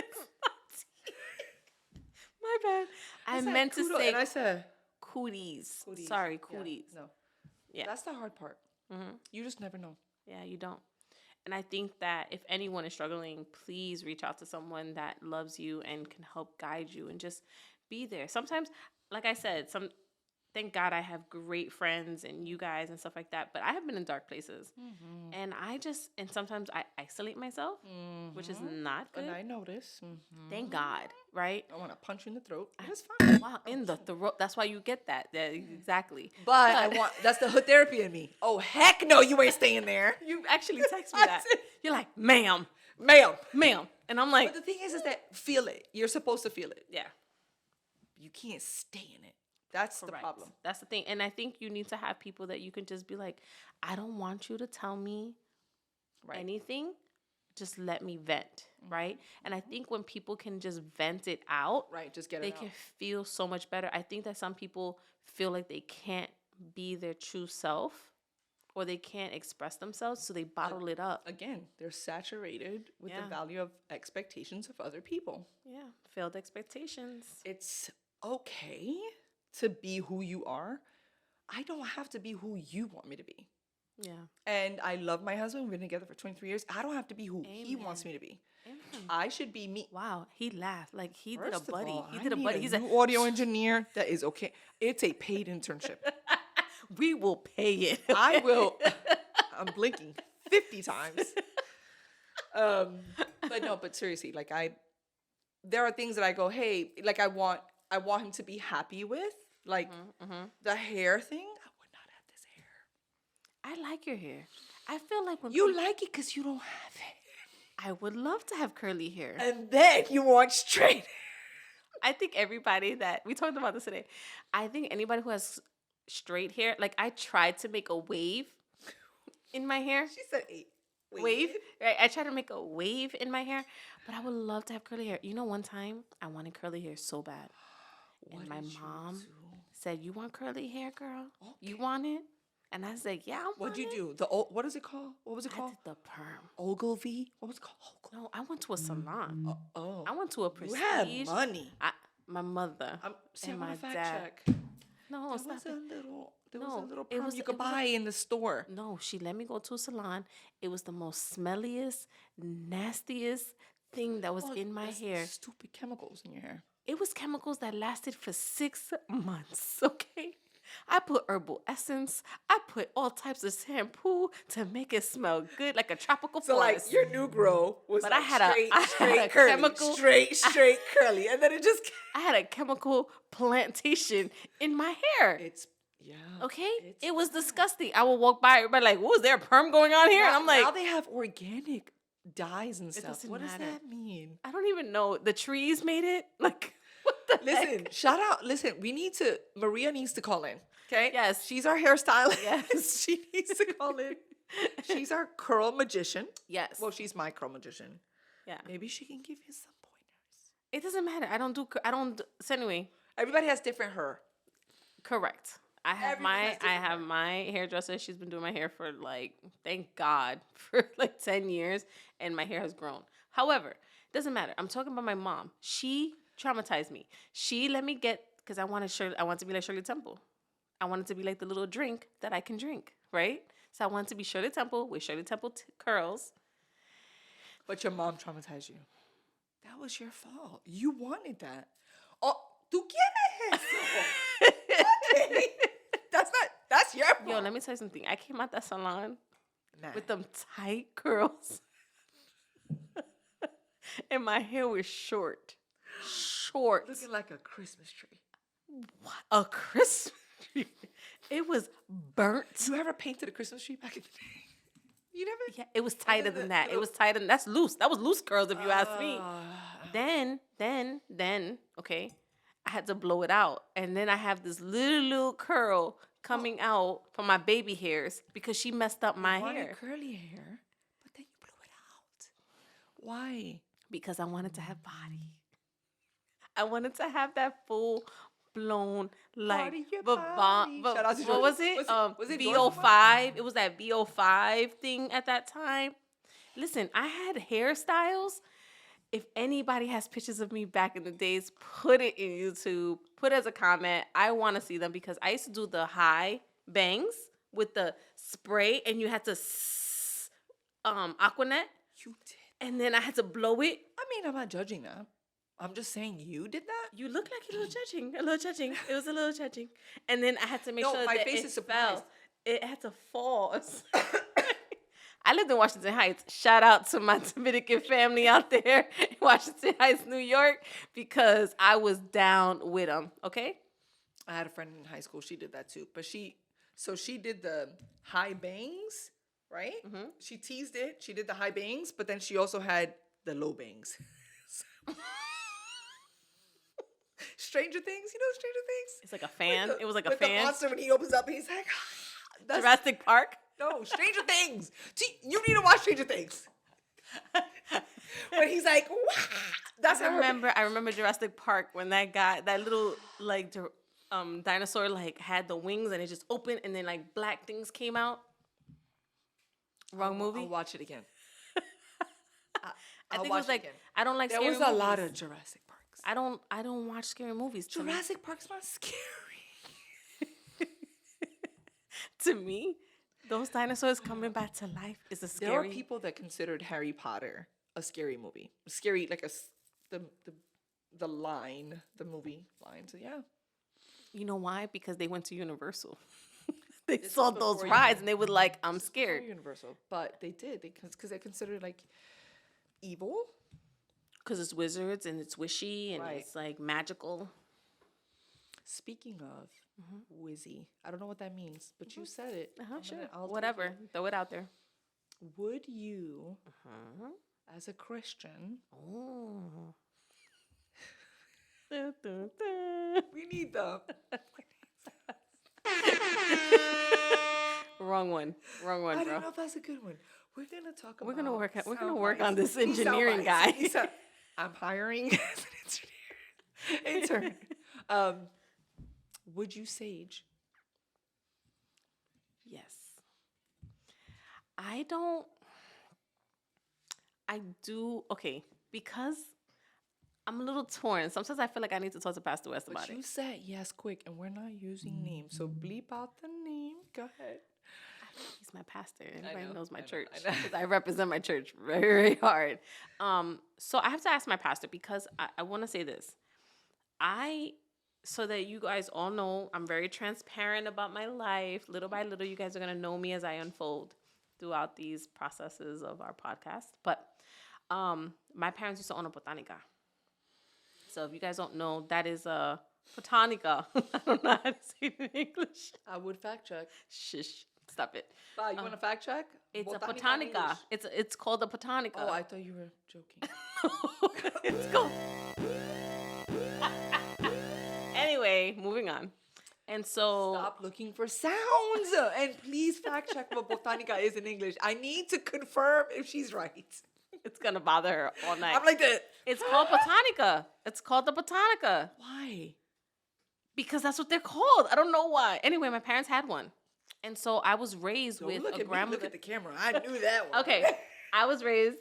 My bad. I said meant to kudos, say and I said cooties. cooties. Sorry, Yeah, cooties. No. Yeah. That's the hard part. Mhm. You just never know. Yeah, you don't. And I think that if anyone is struggling, please reach out to someone that loves you and can help guide you and just be there. Sometimes, like I said, thank God I have great friends and you guys and stuff like that. But I have been in dark places. And sometimes I isolate myself, which is not good. And I notice. Thank God, right? I want to punch you in the throat. But it's fine. Wow, in the throat. That's why you get that. Exactly. But that's the hood therapy in me. Oh, heck no, you ain't staying there. You actually text me that. You're like, ma'am. And I'm like, But the thing is that feel it. You're supposed to feel it. yeah. You can't stay in it. That's the Correct. problem. That's the thing. And I think you need to have people that you can just be like, I don't want you to tell me anything. Just let me vent, right? And I think when people can just vent it out, Right, just get they it out. can feel so much better. I think that some people feel like they can't be their true self or they can't express themselves, so they bottle it up. Again, they're saturated with Yeah. the value of expectations of other people. Yeah, failed expectations. It's okay to be who you are. I don't have to be who you want me to be. Yeah. And I love my husband. We've been together for 23 years. I don't have to be who he wants me to be. Amen. I should be me. Wow, he laughed like he did a First of buddy. all, He I did a need buddy. a He's new like, audio engineer that is okay. It's a paid internship. we will pay it. I will. I'm blinking 50 times. But seriously, like there are things that I go, hey, like I want him to be happy with, like the hair thing. I would not have this hair. I like your hair. I feel like when You like it because you don't have it, I would love to have curly hair. and then you want straight. I think everybody that we talked about this today. I think anybody who has straight hair, like I tried to make a wave in my hair. She said 8. Wave, right? I tried to make a wave in my hair, but I would love to have curly hair. You know, one time I wanted curly hair so bad, and my mom said, "You want curly hair, girl? You want it?" And I said, "Yeah, I want What'd you it." do? What is it called? What was it I called? did the perm. Ogilvy? What was it called? No, I went to a salon. Oh. I went to a You prestige. had money. My mother See, and I want my to fact dad. check. No, There stop was it. there was No, a little it perm was- you could it was a- buy in the store. No, she let me go to a salon. It was the most smelliest, nastiest thing that was Well, in my that's hair. Stupid chemicals in your hair. It was chemicals that lasted for 6 months, okay? I put herbal essence. I put all types of shampoo to make it smell good, like a tropical So like forest. your new grow was But like I had a straight curly, chemical- straight curly, and then it just I had a chemical plantation in my hair. it's yeah. Okay? it's It was bad. disgusting. I would walk by, everybody like, "Whoa, is there a perm going on here?" And I'm now like, they have organic dyes and stuff. doesn't What does matter. that mean? I don't even know. The trees made it? Like, what the Listen, heck? shout out. Listen, Maria needs to call in. Okay. Yes. She's our hairstylist. Yes. She needs to call in. She's our curl magician. Yes. Well, she's my curl magician. Yeah. Maybe she can give you some pointers. It doesn't matter. So anyway, Everybody has different hair. correct. I have Everyone has different my hairdresser. She's been doing my hair for like, thank God, for like 10 years, and my hair has grown. However, it doesn't matter. I'm talking about my mom. She traumatized me. She let me get, because I wanted to be like Shirley Temple. I wanted to be like the little drink that I can drink, right? So I wanted to be Shirley Temple with Shirley Temple curls. But your mom traumatized you. That was your fault. You wanted that. Oh, tú quieres eso. Okay. That's your fault. Yo, let me tell you something. I came out that salon Nah. with them tight curls. And my hair was short. Short. Looking like a Christmas tree. What? A Christmas tree. It was burnt. You ever painted a Christmas tree back in the day? You never? Yeah, it was tighter the than that. It little- was tighter. That's loose. That was loose curls if you ask me. Ah. Then, okay, I had to blow it out. And then I have this little curl coming out from my baby hairs because she messed up my You wanted hair. curly hair, but then you blew it out. Why? Because I wanted to have body. I wanted to have that full blown like Body, your Bavon- body. but Shout out to what George. was it? Was it VO5. It was that VO5 thing at that time. Listen, I had hairstyles. If anybody has pictures of me back in the days, put it in YouTube. Put it as a comment. I want to see them because I used to do the high bangs with the spray, and you had to Aquanet, You did. and then I had to blow it. I mean, I'm not judging that. I'm just saying you did that. You look like a little judging. It was a little judging. And then I had to make No, sure my that face it is surprised. fell. It had to fall. I lived in Washington Heights. Shout out to my Dominican family out there in Washington Heights, New York, because I was down with them, okay? I had a friend in high school. She did that too. But she did the high bangs, right? Mm-hmm. She teased it. She did the high bangs, but then she also had the low bangs. Stranger Things, you know Stranger Things? It's like a fan. With the- It was like a with fan. The monster when he opens up, he's like, that's Jurassic Park. no Stranger Things. You need to watch Stranger Things. When he's like, wow, that's how I remember Jurassic Park when that little like dinosaur like had the wings and it just opened and then like black things came out. Wrong movie. I'll watch it again. I think it watch was like again. I don't like. There scary was a lot movies. of Jurassic Parks. I don't watch scary movies. To me, Jurassic Park's not scary. to me, those dinosaurs coming back to life is a There are scary. people that considered Harry Potter a scary movie. Scary, like the movie line. So yeah. You know why? Because they went to Universal. They This saw was those before rides and they were like, "I'm Very scared." Universal, but they did because they considered like evil. Because it's wizards and it's wishy and Right. it's like magical. Speaking of Wizzy, I don't know what that means, but you said it. Sure. I'll take Whatever. it. Throw it out there. Would you, as a Christian, Oh. we need the Wrong one, I bro. don't know if that's a good one. We're gonna talk about. We're gonna work sound on bites. this engineering Sound guy. bites. I'm hiring as an intern. would you sage? Yes. I do, okay, because I'm a little torn. Sometimes I feel like I need to talk to Pastor West about But you it. said yes quick, and we're not using names, so bleep out the name. Go ahead. He's my pastor. Everybody know, knows my I know, church. I know. 'Cause I represent my church very, very hard. So I have to ask my pastor because I want to say this. So that you guys all know, I'm very transparent about my life. Little by little, you guys are going to know me as I unfold throughout these processes of our podcast. But my parents used to own a botanica. So if you guys don't know, that is a botanica. I don't know how to say it in English. I would fact check. Shush. Stop it. You want to fact check? It's Botanica a in botanica. English. It's called a botanica. Oh, I thought you were joking. It's called. Anyway, moving on. And so Stop looking for sounds and please fact check what botanica is in English. I need to confirm if she's right. it's gonna bother her all night. I'm like that. It's called botanica. It's called the botanica Why? because that's what they're called. I don't know why. Anyway, my parents had one, and so I was raised Don't with look a at me. grandmother. Look at the camera. I knew that one. Okay, I was raised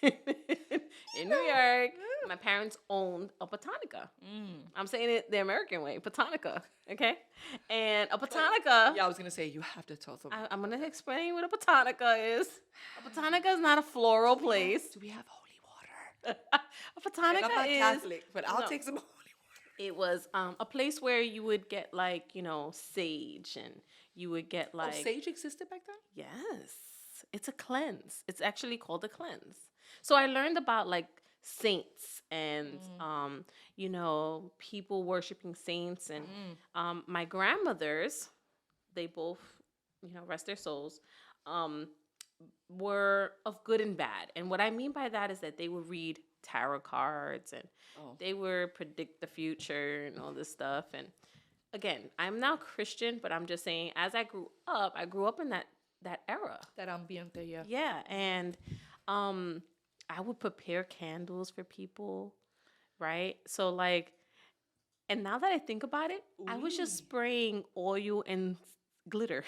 in New York. My parents owned a botanica. I'm saying it the American way, botanica. Okay, and a botanica. Yeah, I was gonna say you have to tell them. I'm gonna explain what a botanica is. A botanica is not a floral place. Do we have holy water? A botanica I'm not is. Catholic, but I'll no. take some holy water. It was a place where you would get like sage, and you would get like Sage existed back then? yes, it's a cleanse. It's actually called a cleanse. So I learned about like saints and people worshiping saints and my grandmothers, they both rest their souls, were of good and bad. And what I mean by that is that they would read tarot cards and they would predict the future and all this stuff. And again, I'm now Christian, but I'm just saying as I grew up in that era. That ambiente, yeah. Yeah, and I would prepare candles for people, right? So like, and now that I think about it, I was just spraying oil and glitter.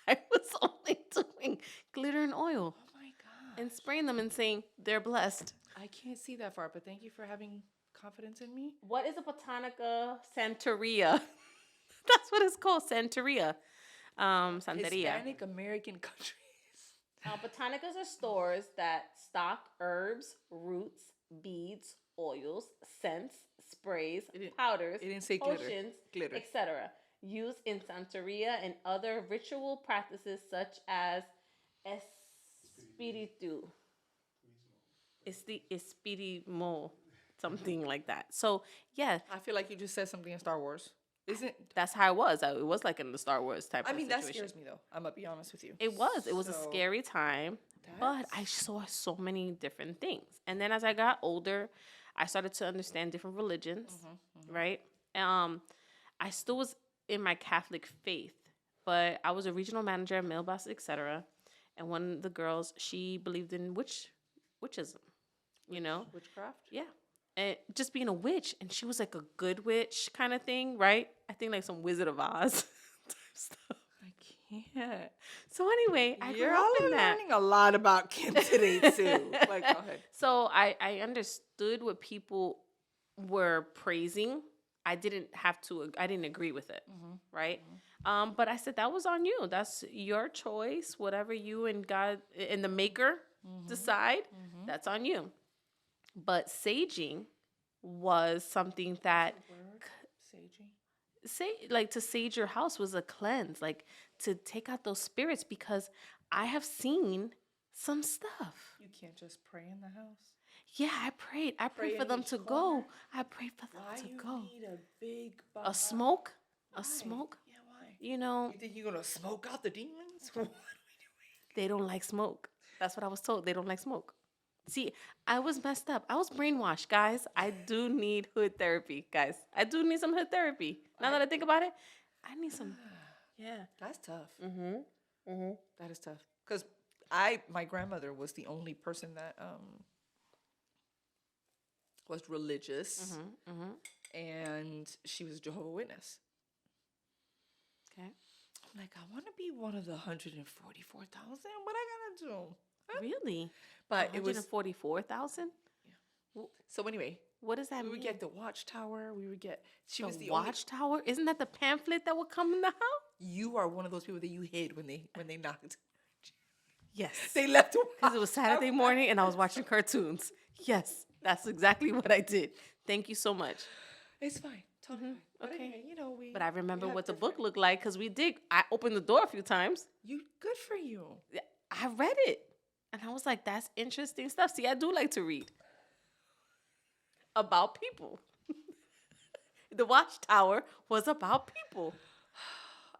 I was only doing glitter and oil Oh my god. and spraying them and saying they're blessed. I can't see that far, but thank you for having confidence in me. What is a botanica santeria? That's what it's called, santeria. Santeria. Hispanic American countries. Botanicas are stores that stock herbs, roots, beads, oils, scents, sprays, powders, it didn't say glitter. potions, Glitter. etc. Used in Santeria and other ritual practices such as Espiritu. It's the Espiritu, something like that. So, yeah, I feel like you just said something in Star Wars. Isn't that's how it was. It was like in the Star Wars type of that situation. scares me though. I'm gonna be honest with you. It was a So, scary time, but I saw so many different things. And then as I got older, I started to understand different religions, right? I still was in my Catholic faith, but I was a regional manager, mailbox, etc. And one of the girls, she believed in witchism, witchcraft? Yeah. And just being a witch, and she was like a good witch kind of thing, right? I think like some Wizard of Oz type stuff. I can't. So anyway, I You're grew up in that. learning a lot about Kim today too. Like, go ahead. So I understood what people were praising. I didn't agree with it, right? But I said, that was on you. That's your choice. Whatever you and God and the maker decide, that's on you. But saging was something that Saging. to sage your house was a cleanse, like to take out those spirits, because I have seen some stuff. You can't just pray in the house. Yeah, I prayed. I prayed Pray for in them each to corner? go. I prayed for them Why to you go. need a big A smoke? Why? A smoke? Yeah, why? You You think you're gonna smoke out the demons? What are we doing? they don't like smoke. That's what I was told. They don't like smoke. See, I was messed up. I was brainwashed, guys. I do need hood therapy, guys. I do need some hood therapy. Now that I think about it, I need some. Yeah. That's tough. Mm-hmm. That is tough. Because my grandmother was the only person that was religious, and she was a Jehovah's Witness. Okay. I'm like, I want to be one of the 144,000. What I gotta do? Huh? Really? But it was 144,000? so. Anyway, What does that we mean? would get the watchtower. We would get. She the was the only. watchtower? Isn't that the pamphlet that would come in the house? You are one of those people that you hid when they knocked. Yes. They left. Because it was Saturday morning and I was watching cartoons. Yes, that's exactly what I did. Thank you so much. It's fine. Totally fine. But Okay. anyway, you know, we. But I remember we have what the different- book looked like because I opened the door a few times. You good for you. I read it. And I was like, that's interesting stuff. See, I do like to read about people. The watchtower was about people.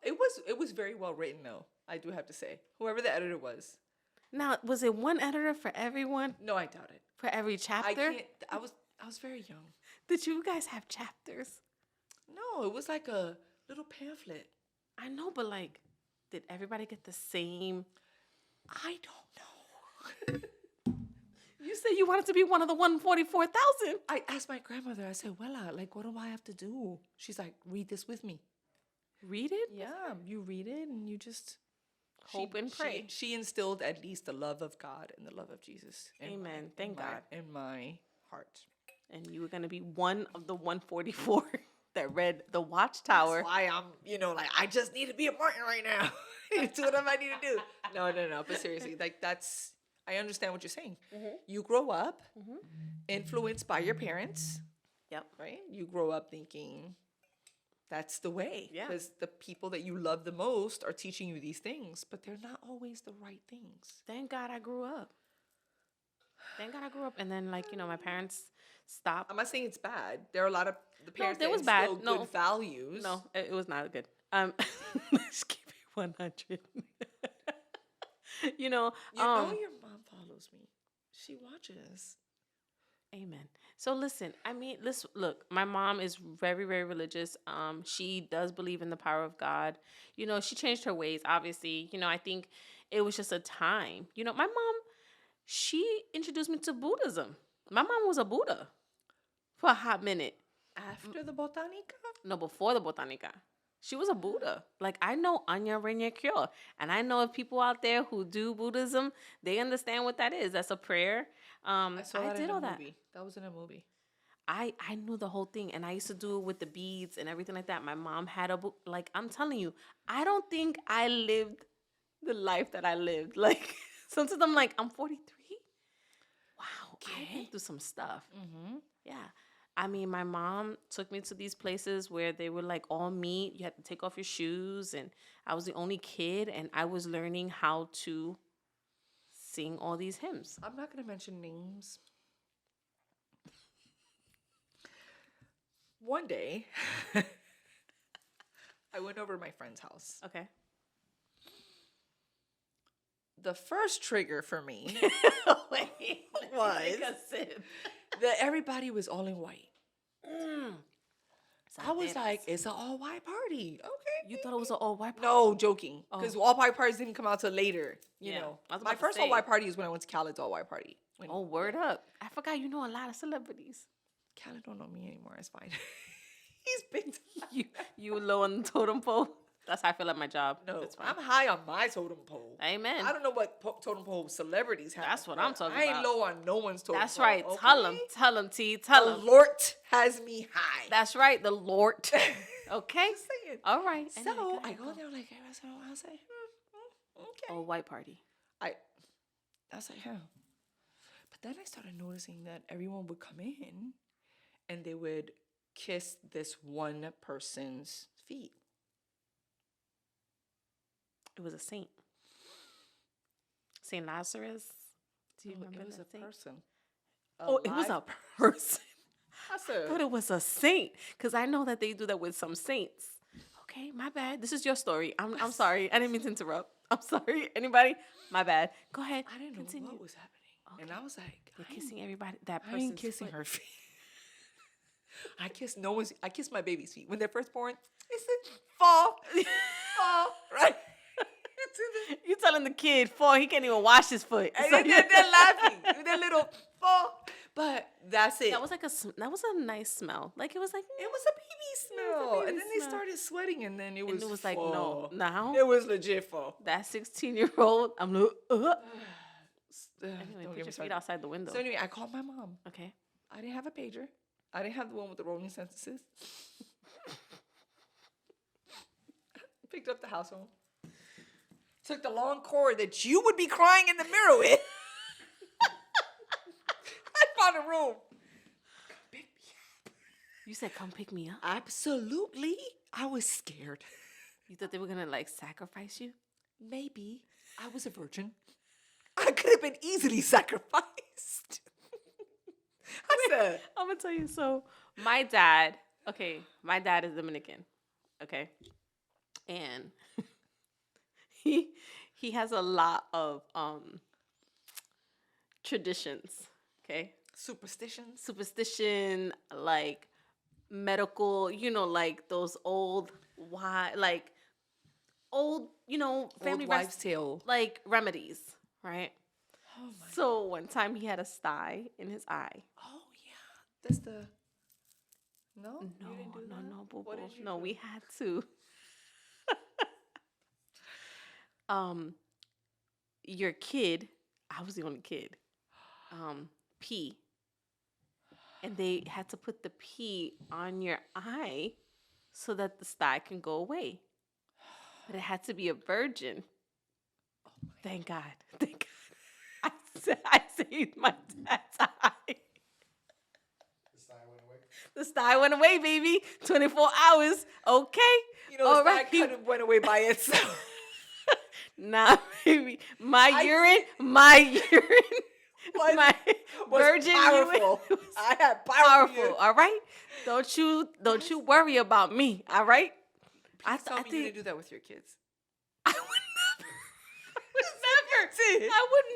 It was very well written though. I do have to say, whoever the editor was. Now, was it one editor for everyone? No, I doubt it. For every chapter? I can't. I was very young. Did you guys have chapters? No, it was like a little pamphlet. I know, but like, did everybody get the same? I don't know. You said you wanted to be one of the 144,000. I asked my grandmother. I said, "Wella, like, what do I have to do?" She's like, "Read this with me." Read it? Yeah, you read it and you just Hope and pray. She instilled at least the love of God and the love of Jesus. Amen. Thank God. In my heart. And you were going to be one of the 144 that read The Watchtower. That's why I'm, like, I just need to be a Martin right now. Do whatever I need to do. No. But seriously, like, I understand what you're saying. Mm-hmm. You grow up influenced by your parents. Yep. Right? You grow up thinking that's the way. Yeah. Because the people that you love the most are teaching you these things, but they're not always the right things. Thank God I grew up. And then, like, my parents stopped. I'm not saying it's bad. There are a lot of the parents it that was bad. instill good values. No, it was not good. Let's keep it 100. You know your mom follows me. She watches. Amen. So listen, look, my mom is very, very religious. She does believe in the power of God. She changed her ways, obviously. I think it was just a time. My mom, she introduced me to Buddhism. My mom was a Buddha for a hot minute. After the Botanica? No, before the Botanica. She was a Buddha. Like, I know Anya Renya Kyo. And I know if people out there who do Buddhism, they understand what that is. That's a prayer. I saw that did in all a that. movie. That was in a movie. I knew the whole thing, and I used to do it with the beads and everything like that. My mom had a book. Like, I'm telling you, I don't think I lived the life that I lived. Like, sometimes I'm like, I'm 43? Wow, I went through some stuff. Mm-hmm. Yeah. I mean, my mom took me to these places where they would, like, all meet. You had to take off your shoes, and I was the only kid, and I was learning how to sing all these hymns. I'm not going to mention names. One day, I went over to my friend's house. Okay. The first trigger for me Wait, was take a sip. that everybody was all in white. Mm. I was like, it's an all-white party. Okay. You thought it was an all-white party? No, joking. Because all-white parties didn't come out till later. You Yeah, know. I was My about to first say. all-white party is when I went to Khaled's all-white party. Oh, word up. I forgot you know a lot of celebrities. Khaled don't know me anymore. It's fine. He's big time. You low on the totem pole? That's how I feel at my job. No, It's fine. I'm high on my totem pole. Amen. I don't know what totem pole celebrities have. That's what I'm but talking I ain't about. low on no one's totem That's pole. right. Okay? Tell him, T. Tell The him. Lord has me high. That's right. The Lord. Okay. Just saying. All right. So Anyway, I go there like, I was like, okay. Oh, white party. I was like, huh. But then I started noticing that everyone would come in and they would kiss this one person's feet. It was a saint. Saint Lazarus. Do you remember It was that a saint? person. Oh, it was live a person. I I said, thought it was a saint because I know that they do that with some saints. Okay, my bad. This is your story. I'm sorry. I didn't mean to interrupt. I'm sorry. Anybody? My bad. Go ahead. I didn't know Continue. what was happening. And I was like, You're kissing everybody. That I person's ain't kissing foot. her feet. I kiss my baby's feet. When they're first born, it's a fall. Fall, right? It's in the, You telling the kid, he can't even wash his foot. and So they're laughing. They're little fall. But that's it. That was like that was a nice smell. Like it was like It was a baby smell. baby And then they smell. started sweating, and then it was like, no, now It was legit fall. that 16-year-old, I'm like, anyway, Don't put get your me feet started. outside the window. So anyway, I called my mom. Okay. I didn't have a pager. I didn't have the one with the rolling sentences. Picked up the house phone. Took the long cord that you would be crying in the mirror with. I found a room. Pick me up. You said, come pick me up. Absolutely. I was scared. You thought they were gonna like sacrifice you? Maybe. I was a virgin. I could have been easily sacrificed. I said, I'm gonna tell you. So my dad is Dominican. Okay. And he has a lot of traditions. Okay. Superstition, like medical, like those old family wives' tale. like remedies, right? Oh my. So one time he had a sty in his eye. Oh yeah, that's the. No, you didn't do that? No, boo What boo. did you No, do? we had to. Your kid, I was the only kid. Pee, and they had to put the pee on your eye so that the sty can go away. But it had to be a virgin. Oh my. Thank God. Thank God. I saved my dad's eye. The sty went away. The sty went away, baby. 24 hours. Okay. You know, the sty kind of went away by itself. Nah, baby. My urine, Was my virgin powerful. urine. I had Powerful. powerful. All right. Don't you worry about me. All right. Please tell me you didn't do that with your kids. I would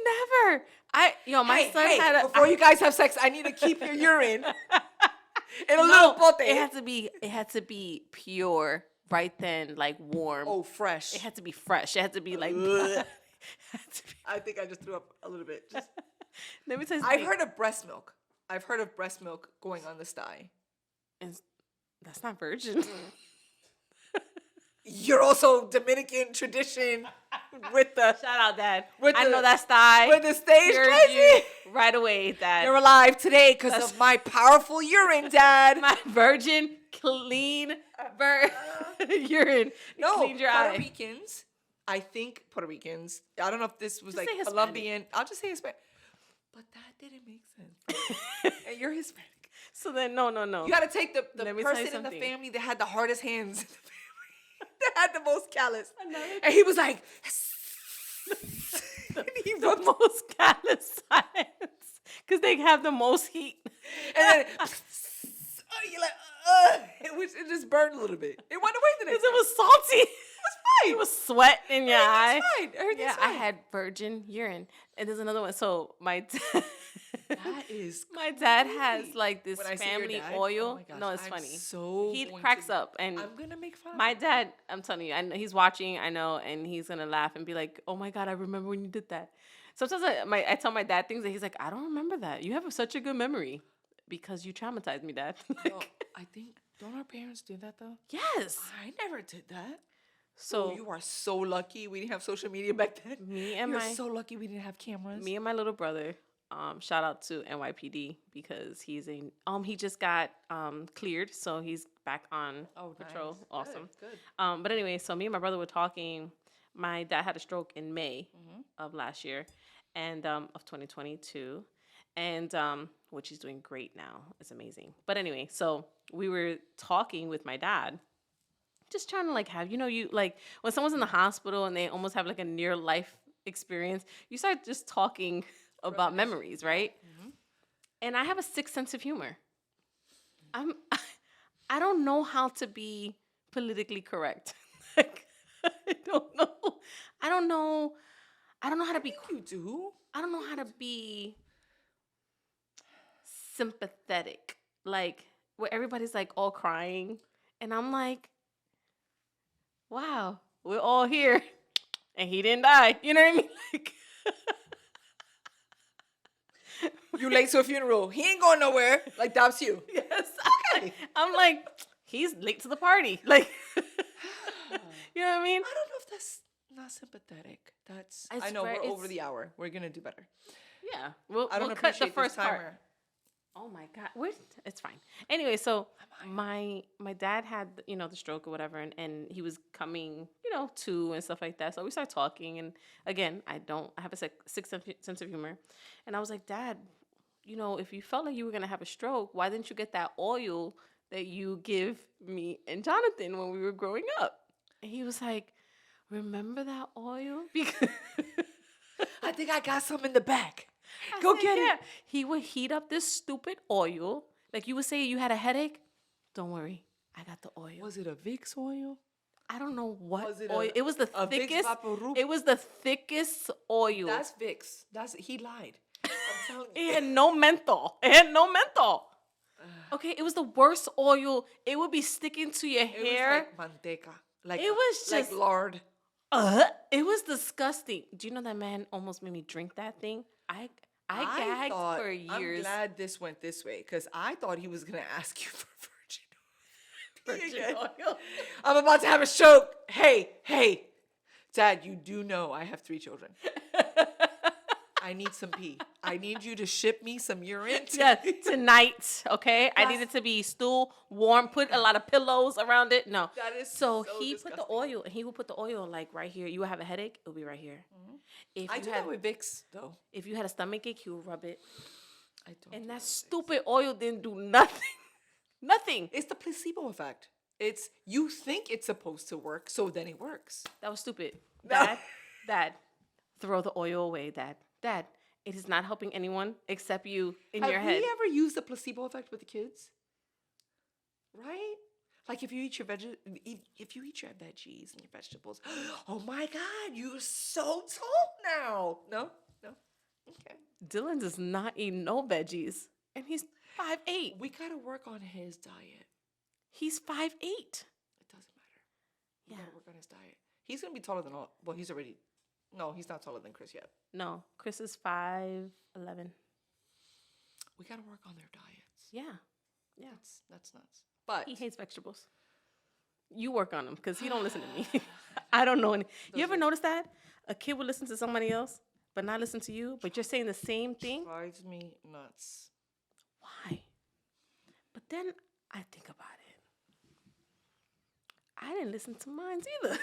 never. I would never. My son had a. Before you guys have sex, I need to keep your urine in a little pote. It had to be pure right then, like warm. Oh, fresh. It had to be fresh. It had to be like. I think I just threw up a little bit. Just. Let me tell you I've something. heard of breast milk. I've heard of breast milk going on the sty. That's not virgin. You're also Dominican tradition with the Shout out, Dad. With I the- know that's thigh. with the stage Heard crazy. you right away, Dad. You're alive today because of my powerful urine, Dad. My virgin, clean urine. It No, cleaned your Puerto eye. Ricans. I think Puerto Ricans. I don't know if this was Just like say Hispanic. Colombian. I'll just say Hispanic. But that didn't make sense. And you're Hispanic. So then, no. You got to take the Let me tell you person in the something. family that had the hardest hands in the family. That had the most callous. Another- And he was like, and he The rubbed, most callous science. Because they have the most heat. and then you're like, it just burned a little bit. It went away the next Because it was salty. It was fine. It was sweat in your eye. fine. Everything's Yeah, fine. I had virgin urine. And there's another one. So my That is my dad has crazy. like this When I see your family dad, oil. oh my gosh, No, it's I'm funny. so He going cracks to- up, and I'm gonna make fun of my him. dad, I'm telling you, I know he's watching. I know, and he's gonna laugh and be like, "Oh my God, I remember when you did that." Sometimes I tell my dad things, and he's like, "I don't remember that. You have such a good memory because you traumatized me, Dad." No, I think don't our parents do that though? Yes. I never did that. So Oh, you are so lucky we didn't have social media back then. me and You're my so lucky we didn't have cameras. me and my little brother, shout out to NYPD because he just got cleared, so he's back on patrol. nice. Awesome. Good. But anyway, so me and my brother were talking. My dad had a stroke in May of last year, and of 2022, and which he's doing great now. It's amazing. But anyway, so we were talking with my dad, just trying to like have you like when someone's in the hospital and they almost have like a near life experience, you start just talking about memories, right? And I have a sick sense of humor. I don't know how to be politically correct. Like, I don't know. I don't know how to be. You do? I don't know how to be sympathetic. Like where everybody's like all crying, and I'm like, wow, we're all here, and he didn't die. You know what I mean? Like, You late to a funeral. He ain't going nowhere. Like, that's you. Yes. Okay. I'm like, he's late to the party. Like, you know what I mean? I don't know if that's not sympathetic. That's I I know swear we're over it's- the hour. We're gonna do better. Yeah. We'll I don't we'll cut the appreciate first this part. timer. Oh my God. It's fine. Anyway, so my dad had, the stroke or whatever, and he was coming, to and stuff like that. So we started talking, and again, I have a sixth sense of humor. And I was like, Dad, if you felt like you were gonna have a stroke, why didn't you get that oil that you give me and Jonathan when we were growing up? And he was like, remember that oil? Because I think I got some in the back. I Go said, get yeah. it. He would heat up this stupid oil. Like you would say you had a headache. Don't worry. I got the oil. Was it a Vicks oil? I don't know what Was it oil. It was the a Vicks thickest. Vaporub? It was the thickest oil. That's Vicks. He lied. I'm telling you. It had no menthol. It had no menthol. Okay, it was the worst oil. It would be sticking to your It hair. was like manteca. Like It was just- like lard. It was disgusting. Do you know that man almost made me drink that thing? I gagged for years. I'm glad this went this way because I thought he was gonna ask you for virgin Virgin oil. I'm about to have a stroke. Hey, Dad, you do know I have 3 children. I need some pee. I need you to ship me some urine. Yeah, tonight, okay? I need it to be still warm. Put a lot of pillows around it. No. That is so so he put the disgusting. oil, and he would put the oil like right here. You would have a headache, it'll be right here. If I you do had that with Vicks though. if you had a stomach ache, he would rub it. I don't. And do that with Vicks. stupid oil didn't do nothing. Nothing. It's the placebo effect. It's you think it's supposed to work, so then it works. That was stupid. No. Dad, throw the oil away, Dad. It is not helping anyone except you in Have your head. we ever used the placebo effect with the kids? Right? Like if you eat your if you eat your veggies and your vegetables, oh my God, you're so tall now. No? Okay. Dylan does not eat no veggies, and he's 5'8". We gotta work on his diet. He's 5'8". It doesn't matter. We Yeah. gotta work on his diet. He's gonna be taller than all. Well, he's already. No, he's not taller than Chris yet. No, Chris is 5'11". We gotta work on their diets. Yeah. That's nuts. But He hates vegetables. You work on him because he don't listen to me. I don't know any. You ever notice that? A kid would listen to somebody else, but not listen to you, but you're saying the same thing? drives me nuts. Why? But then I think about it. I didn't listen to mine either.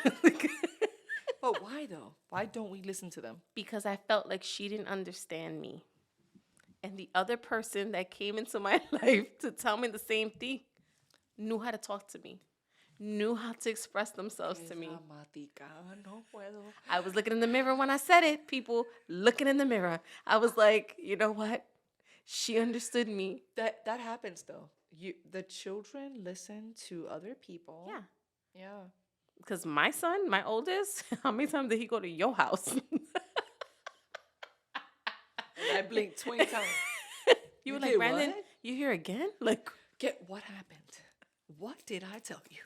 But why though? Why don't we listen to them? Because I felt like she didn't understand me. And the other person that came into my life to tell me the same thing knew how to talk to me, knew how to express themselves to me. No puedo. I was looking in the mirror when I said it, people, looking in the mirror. I was like, you know what? She understood me. That happens though. The children listen to other people. Yeah. Yeah. Because my son, my oldest, how many times did he go to your house? I blinked 20 times. You were You like, did Brandon, what? you here again? Like, Get what happened? What did I tell you?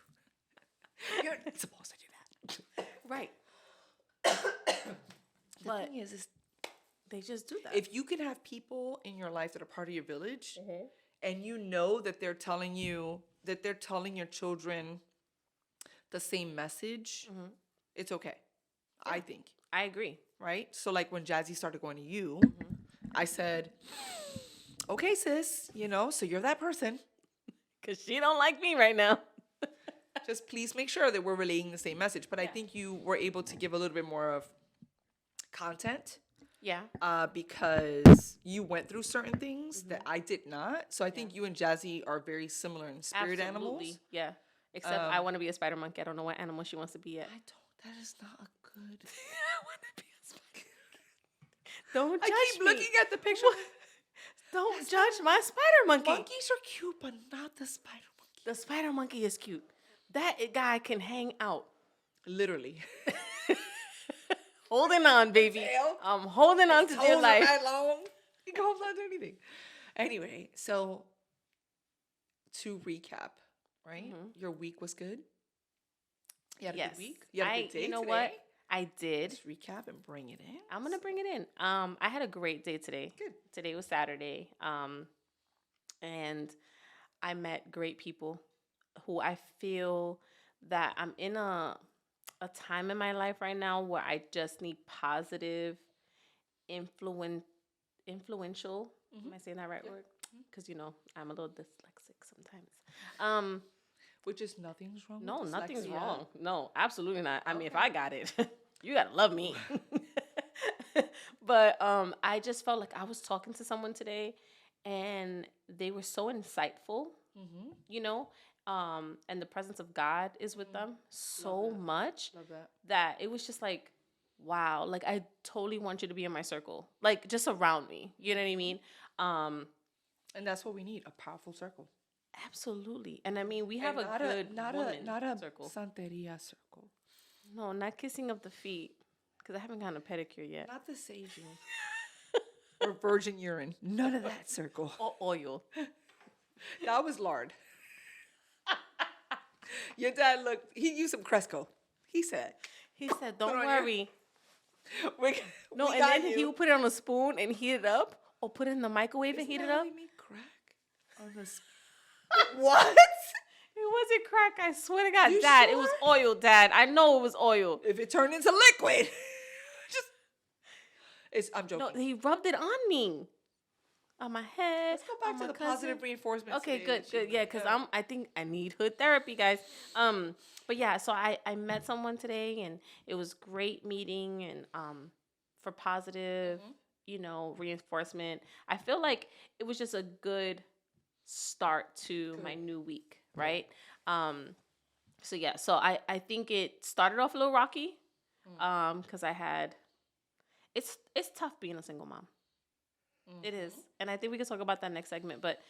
You're not supposed to do that. right. The But thing is they just do that. if you can have people in your life that are part of your village, and you know that they're telling your children the same message, it's okay. I think. I agree. Right? So like when Jazzy started going to you, I said, okay, sis, so you're that person. Because she don't like me right now. Just please make sure that we're relaying the same message. But I think you were able to give a little bit more of content Yeah. because you went through certain things that I did not. So I think you and Jazzy are very similar in spirit animals. Yeah. Except I want to be a spider monkey. I don't know what animal she wants to be yet. That is not a good. I want to be a spider monkey. Don't judge I keep me. looking at the picture. Don't judge my spider monkey. Monkeys are cute, but not the spider monkey. The spider monkey is cute. That guy can hang out. Literally. Holding on, baby. Tail. I'm holding on to Toes dear are life. that long. He can hold on to anything. Anyway, so to recap, right? Your week was good. You had a Yes. good week. You had a good day you know today? what? I did. Just recap and bring it in. I'm gonna bring it in. I had a great day today. Good. Today was Saturday. And I met great people who I feel that I'm in a time in my life right now where I just need positive, influential. Am I saying that right word? Because I'm a little dyslexic sometimes. Which is nothing's wrong. No, with nothing's dyslexia. wrong. No, absolutely not. I mean, if Okay. I got it, you gotta love me. But I just felt like I was talking to someone today, and they were so insightful. And the presence of God is with them so much Love that. that it was just like, wow, like I totally want you to be in my circle, like just around me. You know what I mean? And that's what we need, a powerful circle. Absolutely. And I mean, we have And a good not woman a circle. Santeria circle. No, not kissing of the feet, because I haven't gotten a pedicure yet. Not the sage or virgin urine. None of that circle. Or oil. That was lard. Your dad he used some Cresco. He said, Don't on worry. No, we and got then you. he would put it on a spoon and heat it up, or put it in the microwave and heat it up. He made crack on the What? It wasn't crack, I swear to God. You Dad, sure? it was oil, Dad. I know it was oil. If it turned into liquid. I'm joking. No, he rubbed it on me. On my head. Let's go back on to my the cousin. positive reinforcement. Okay, stage. good. Yeah, because I think I need hood therapy, guys. But yeah, so I met someone today, and it was great meeting, and for positive, reinforcement. I feel like it was just a good start to my new week, right? So yeah, so I think it started off a little rocky, because it's tough being a single mom. It is. And I think we can talk about that next segment. But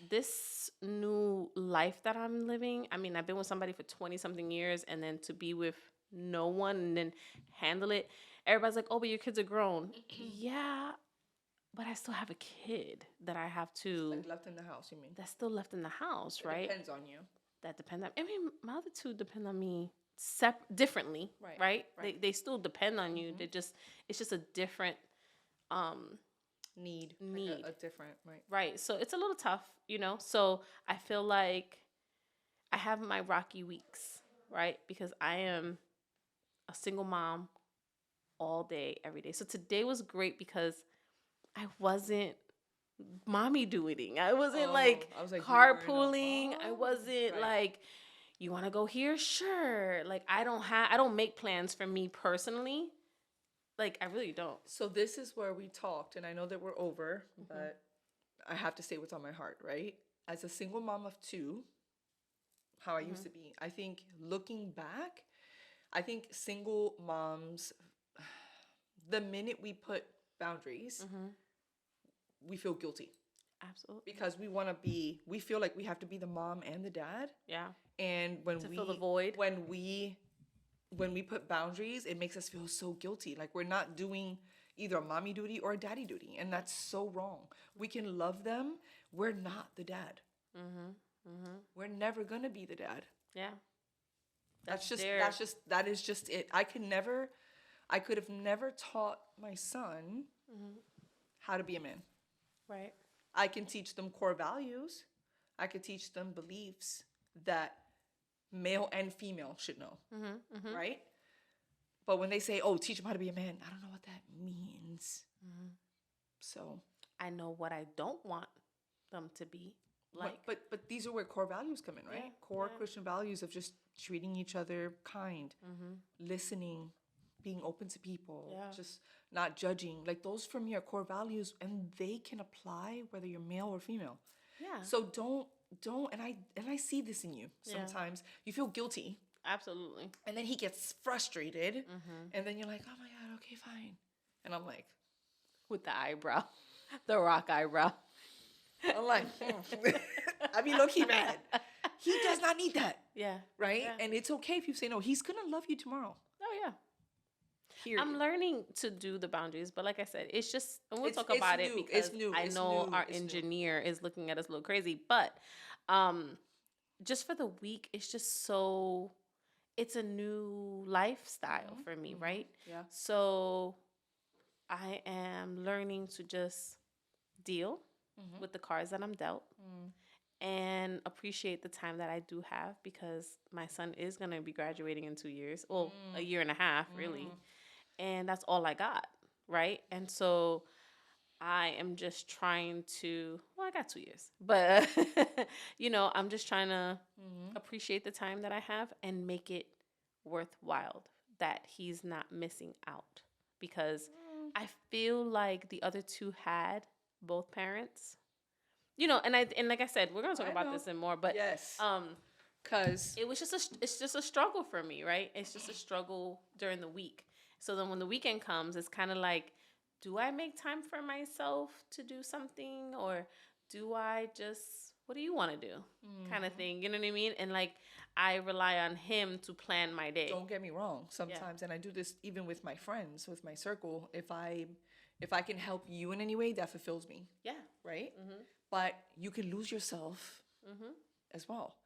this new life that I'm living, I mean, I've been with somebody for 20-something years, and then to be with no one and then handle it. Everybody's like, oh, but your kids are grown. Yeah, but I still have a kid that I have to... Like left in the house, you mean? That's still left in the house, right? Depends on you. That depends on... I mean, my other two depend on me differently, right? They still depend on you. It's just a different... need Like a different right. So it's a little tough, so I feel like I have my rocky weeks, right? Because I am a single mom all day, every day. So today was great because I wasn't mommy doing. I wasn't like carpooling. I wasn't like, you want to go here? Sure. Like I don't make plans for me personally. Like, I really don't. So this is where we talked, and I know that we're over, but I have to say what's on my heart, right? As a single mom of two, how I used to be, I think looking back, I think single moms, the minute we put boundaries, we feel guilty. Absolutely. Because we feel like we have to be the mom and the dad. Yeah. And when to fill the void. When we put boundaries, it makes us feel so guilty. Like we're not doing either a mommy duty or a daddy duty. And that's so wrong. We can love them. We're not the dad. We're never going to be the dad. Yeah. That is just it. I could have never taught my son how to be a man. Right. I can teach them core values. I could teach them beliefs that male and female should know, right? But when they say, oh, teach them how to be a man, I don't know what that means. So I know what I don't want them to be like. But these are where core values come in, right? Yeah, Core Christian values of just treating each other kind, listening, being open to people, just not judging. Like those for me are core values, and they can apply whether you're male or female. Yeah. So don't and I see this in you sometimes. You feel guilty. Absolutely. And then he gets frustrated, and then you're like, oh my God, okay, fine. And I'm like, with the eyebrow, the rock eyebrow. I'm like, I be low-key mad. He does not need that. Yeah. Right? Yeah. And it's okay if you say no. He's going to love you tomorrow. Oh, yeah. Period. I'm learning to do the boundaries, but like I said, it's just, and we'll talk about it because I know our engineer is looking at us a little crazy, but just for the week, it's just so, it's a new lifestyle for me, right? Yeah. So I am learning to just deal with the cards that I'm dealt and appreciate the time that I do have, because my son is going to be graduating in 2 years. Well, a year and a half, really. And that's all I got, right? And so I am just trying to, well, I got 2 years, but, I'm just trying to appreciate the time that I have and make it worthwhile, that he's not missing out. Because I feel like the other two had both parents, and like I said, we're gonna talk about this and more, but yes, because it's just a struggle for me, right? It's just a struggle during the week. So then when the weekend comes, it's kind of like, do I make time for myself to do something, or do I just, what do you want to do, kind of thing? You know what I mean? And like, I rely on him to plan my day. don't get me wrong. Sometimes, and I do this even with my friends, with my circle. If I can help you in any way, that fulfills me. Yeah. Right. But you can lose yourself as well.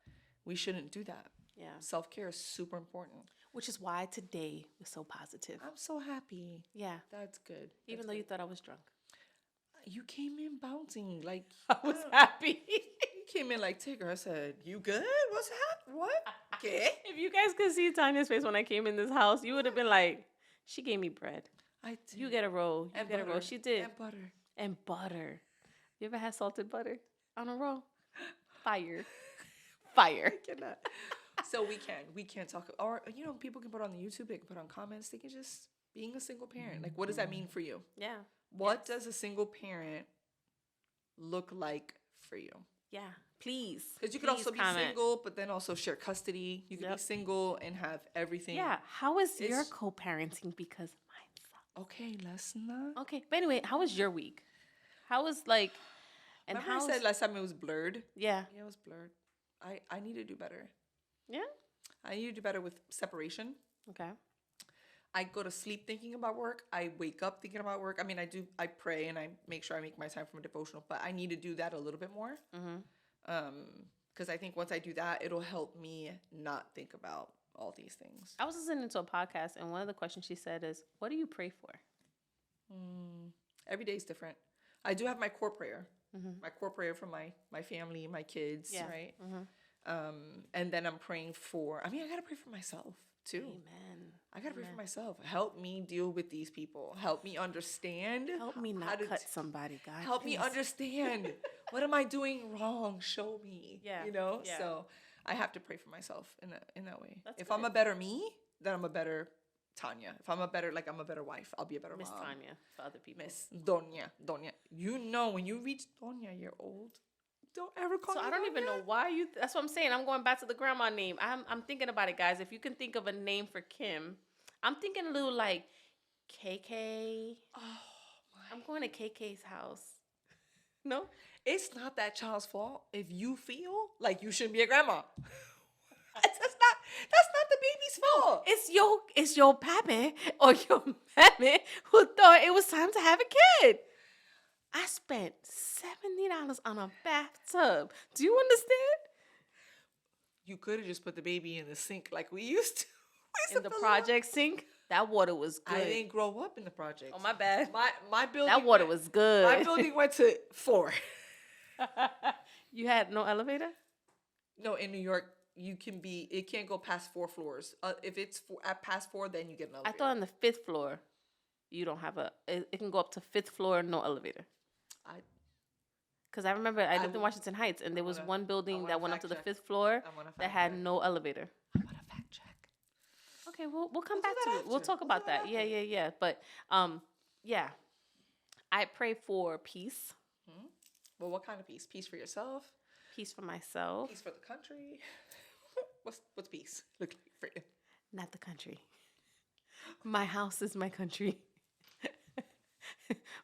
We shouldn't do that. Yeah. Self-care is super important. Which is why today was so positive. I'm so happy. Yeah. That's good. Even though you thought I was drunk. You came in bouncing like I was happy. You came in like Tigger. I said, "You good? What's happening? What? Okay." If you guys could see Tanya's face when I came in this house, you would have been like, she gave me bread. I did. You get a roll. You get a roll. She did. And butter. And butter. You ever had salted butter on a roll? Fire. Fire. I cannot. So we can talk, or people can put on the YouTube, they can put on comments, they can just, being a single parent, like, what does that mean for you? Yeah. What does a single parent look like for you? Yeah. Please. Because you could also be single, but then also share custody. You could be single and have everything. Yeah. How is your co-parenting? Because mine sucks. Okay, let's not. Okay. But anyway, how was your week? How was like, and Remember I said last time it was blurred? Yeah. Yeah, it was blurred. I need to do better. Yeah? I need to do better with separation. Okay. I go to sleep thinking about work. I wake up thinking about work. I mean, I pray and I make sure I make my time for my devotional, but I need to do that a little bit more. Because I think once I do that, it'll help me not think about all these things. I was listening to a podcast, and one of the questions she said is, what do you pray for? Every day is different. I do have my core prayer. My core prayer for my family, my kids, right? And then I'm praying for, I got to pray for myself too. Amen. I got to pray for myself. Help me deal with these people. Help me understand. Help me not cut somebody, God. Help me understand. What am I doing wrong? Show me. Yeah. Yeah. So I have to pray for myself in that way. That's if good. I'm a better me, then I'm a better Tanya. If I'm a better wife, I'll be a better Miss mom. Tanya for other people. Miss Doña. When you reach Doña, you're old. Don't ever call So me I don't Doña. even know why you. That's what I'm saying. I'm going back to the grandma name. I'm thinking about it, guys. If you can think of a name for Kim, I'm thinking a little like KK. Oh, I'm going to KK's house. No, it's not that child's fault if you feel like you shouldn't be a grandma. That's not the baby's fault. it's your pappy or your mammy who thought it was time to have a kid. I spent $70 on a bathtub. Do you understand? You could have just put the baby in the sink like we used to. In the project sink, that water was good. I didn't grow up in the project. Oh, my bad. My building. That water was good. My building went to 4. You had no elevator? No, in New York, it can't go past 4 floors. If it's past 4, then you get an elevator. I thought on the 5th floor, you don't have it can go up to 5th floor, no elevator. Because I remember I lived in Washington Heights, and there was one building that went up to the 5th floor that had no elevator. I want to fact check. Okay, we'll come back to it. We'll talk about that. Yeah. But yeah, I pray for peace. Well, what kind of peace? Peace for yourself? Peace for myself. Peace for the country? What's peace look like for you? Not the country. My house is my country.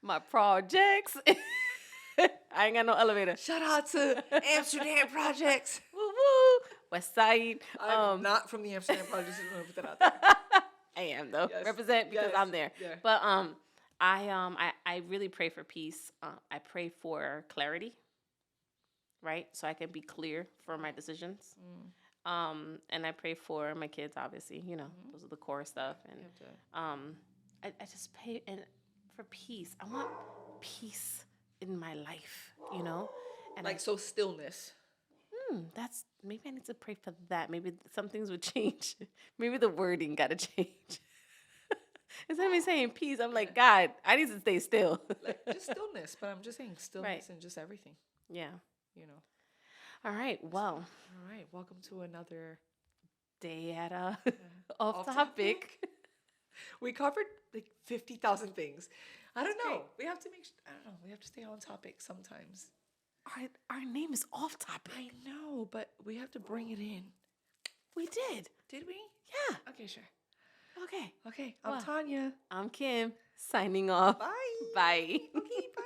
My projects. I ain't got no elevator. Shout out to Amsterdam Projects. Woo woo. West Side. I'm not from the Amsterdam Projects. I'm gonna put that out there. I am though. Yes. Represent because Yes. I'm there. Yeah. But I really pray for peace. I pray for clarity. Right? So I can be clear for my decisions. And I pray for my kids, obviously, you know, those are the core stuff. And You have to- I just pray and for peace. I want peace in my life, you know? And like, so stillness. that's, maybe I need to pray for that. Maybe some things would change. Maybe the wording got to change. Instead of me saying peace, I'm like, God, I need to stay still. Like, just stillness. But I'm just saying stillness Right. and just everything, Yeah. you know. All right. Well, All right. Welcome to another day at a Off off topic. topic. We covered like 50,000 things. I don't That's know. great. We have to make. I don't know. We have to stay on topic sometimes. Our name is off topic. I know, but we have to bring it in. We did. Did we? Yeah. Okay, sure. Okay. Okay. I'm Well. Tanya. I'm Kim, signing off. Bye. Bye. Okay. Bye.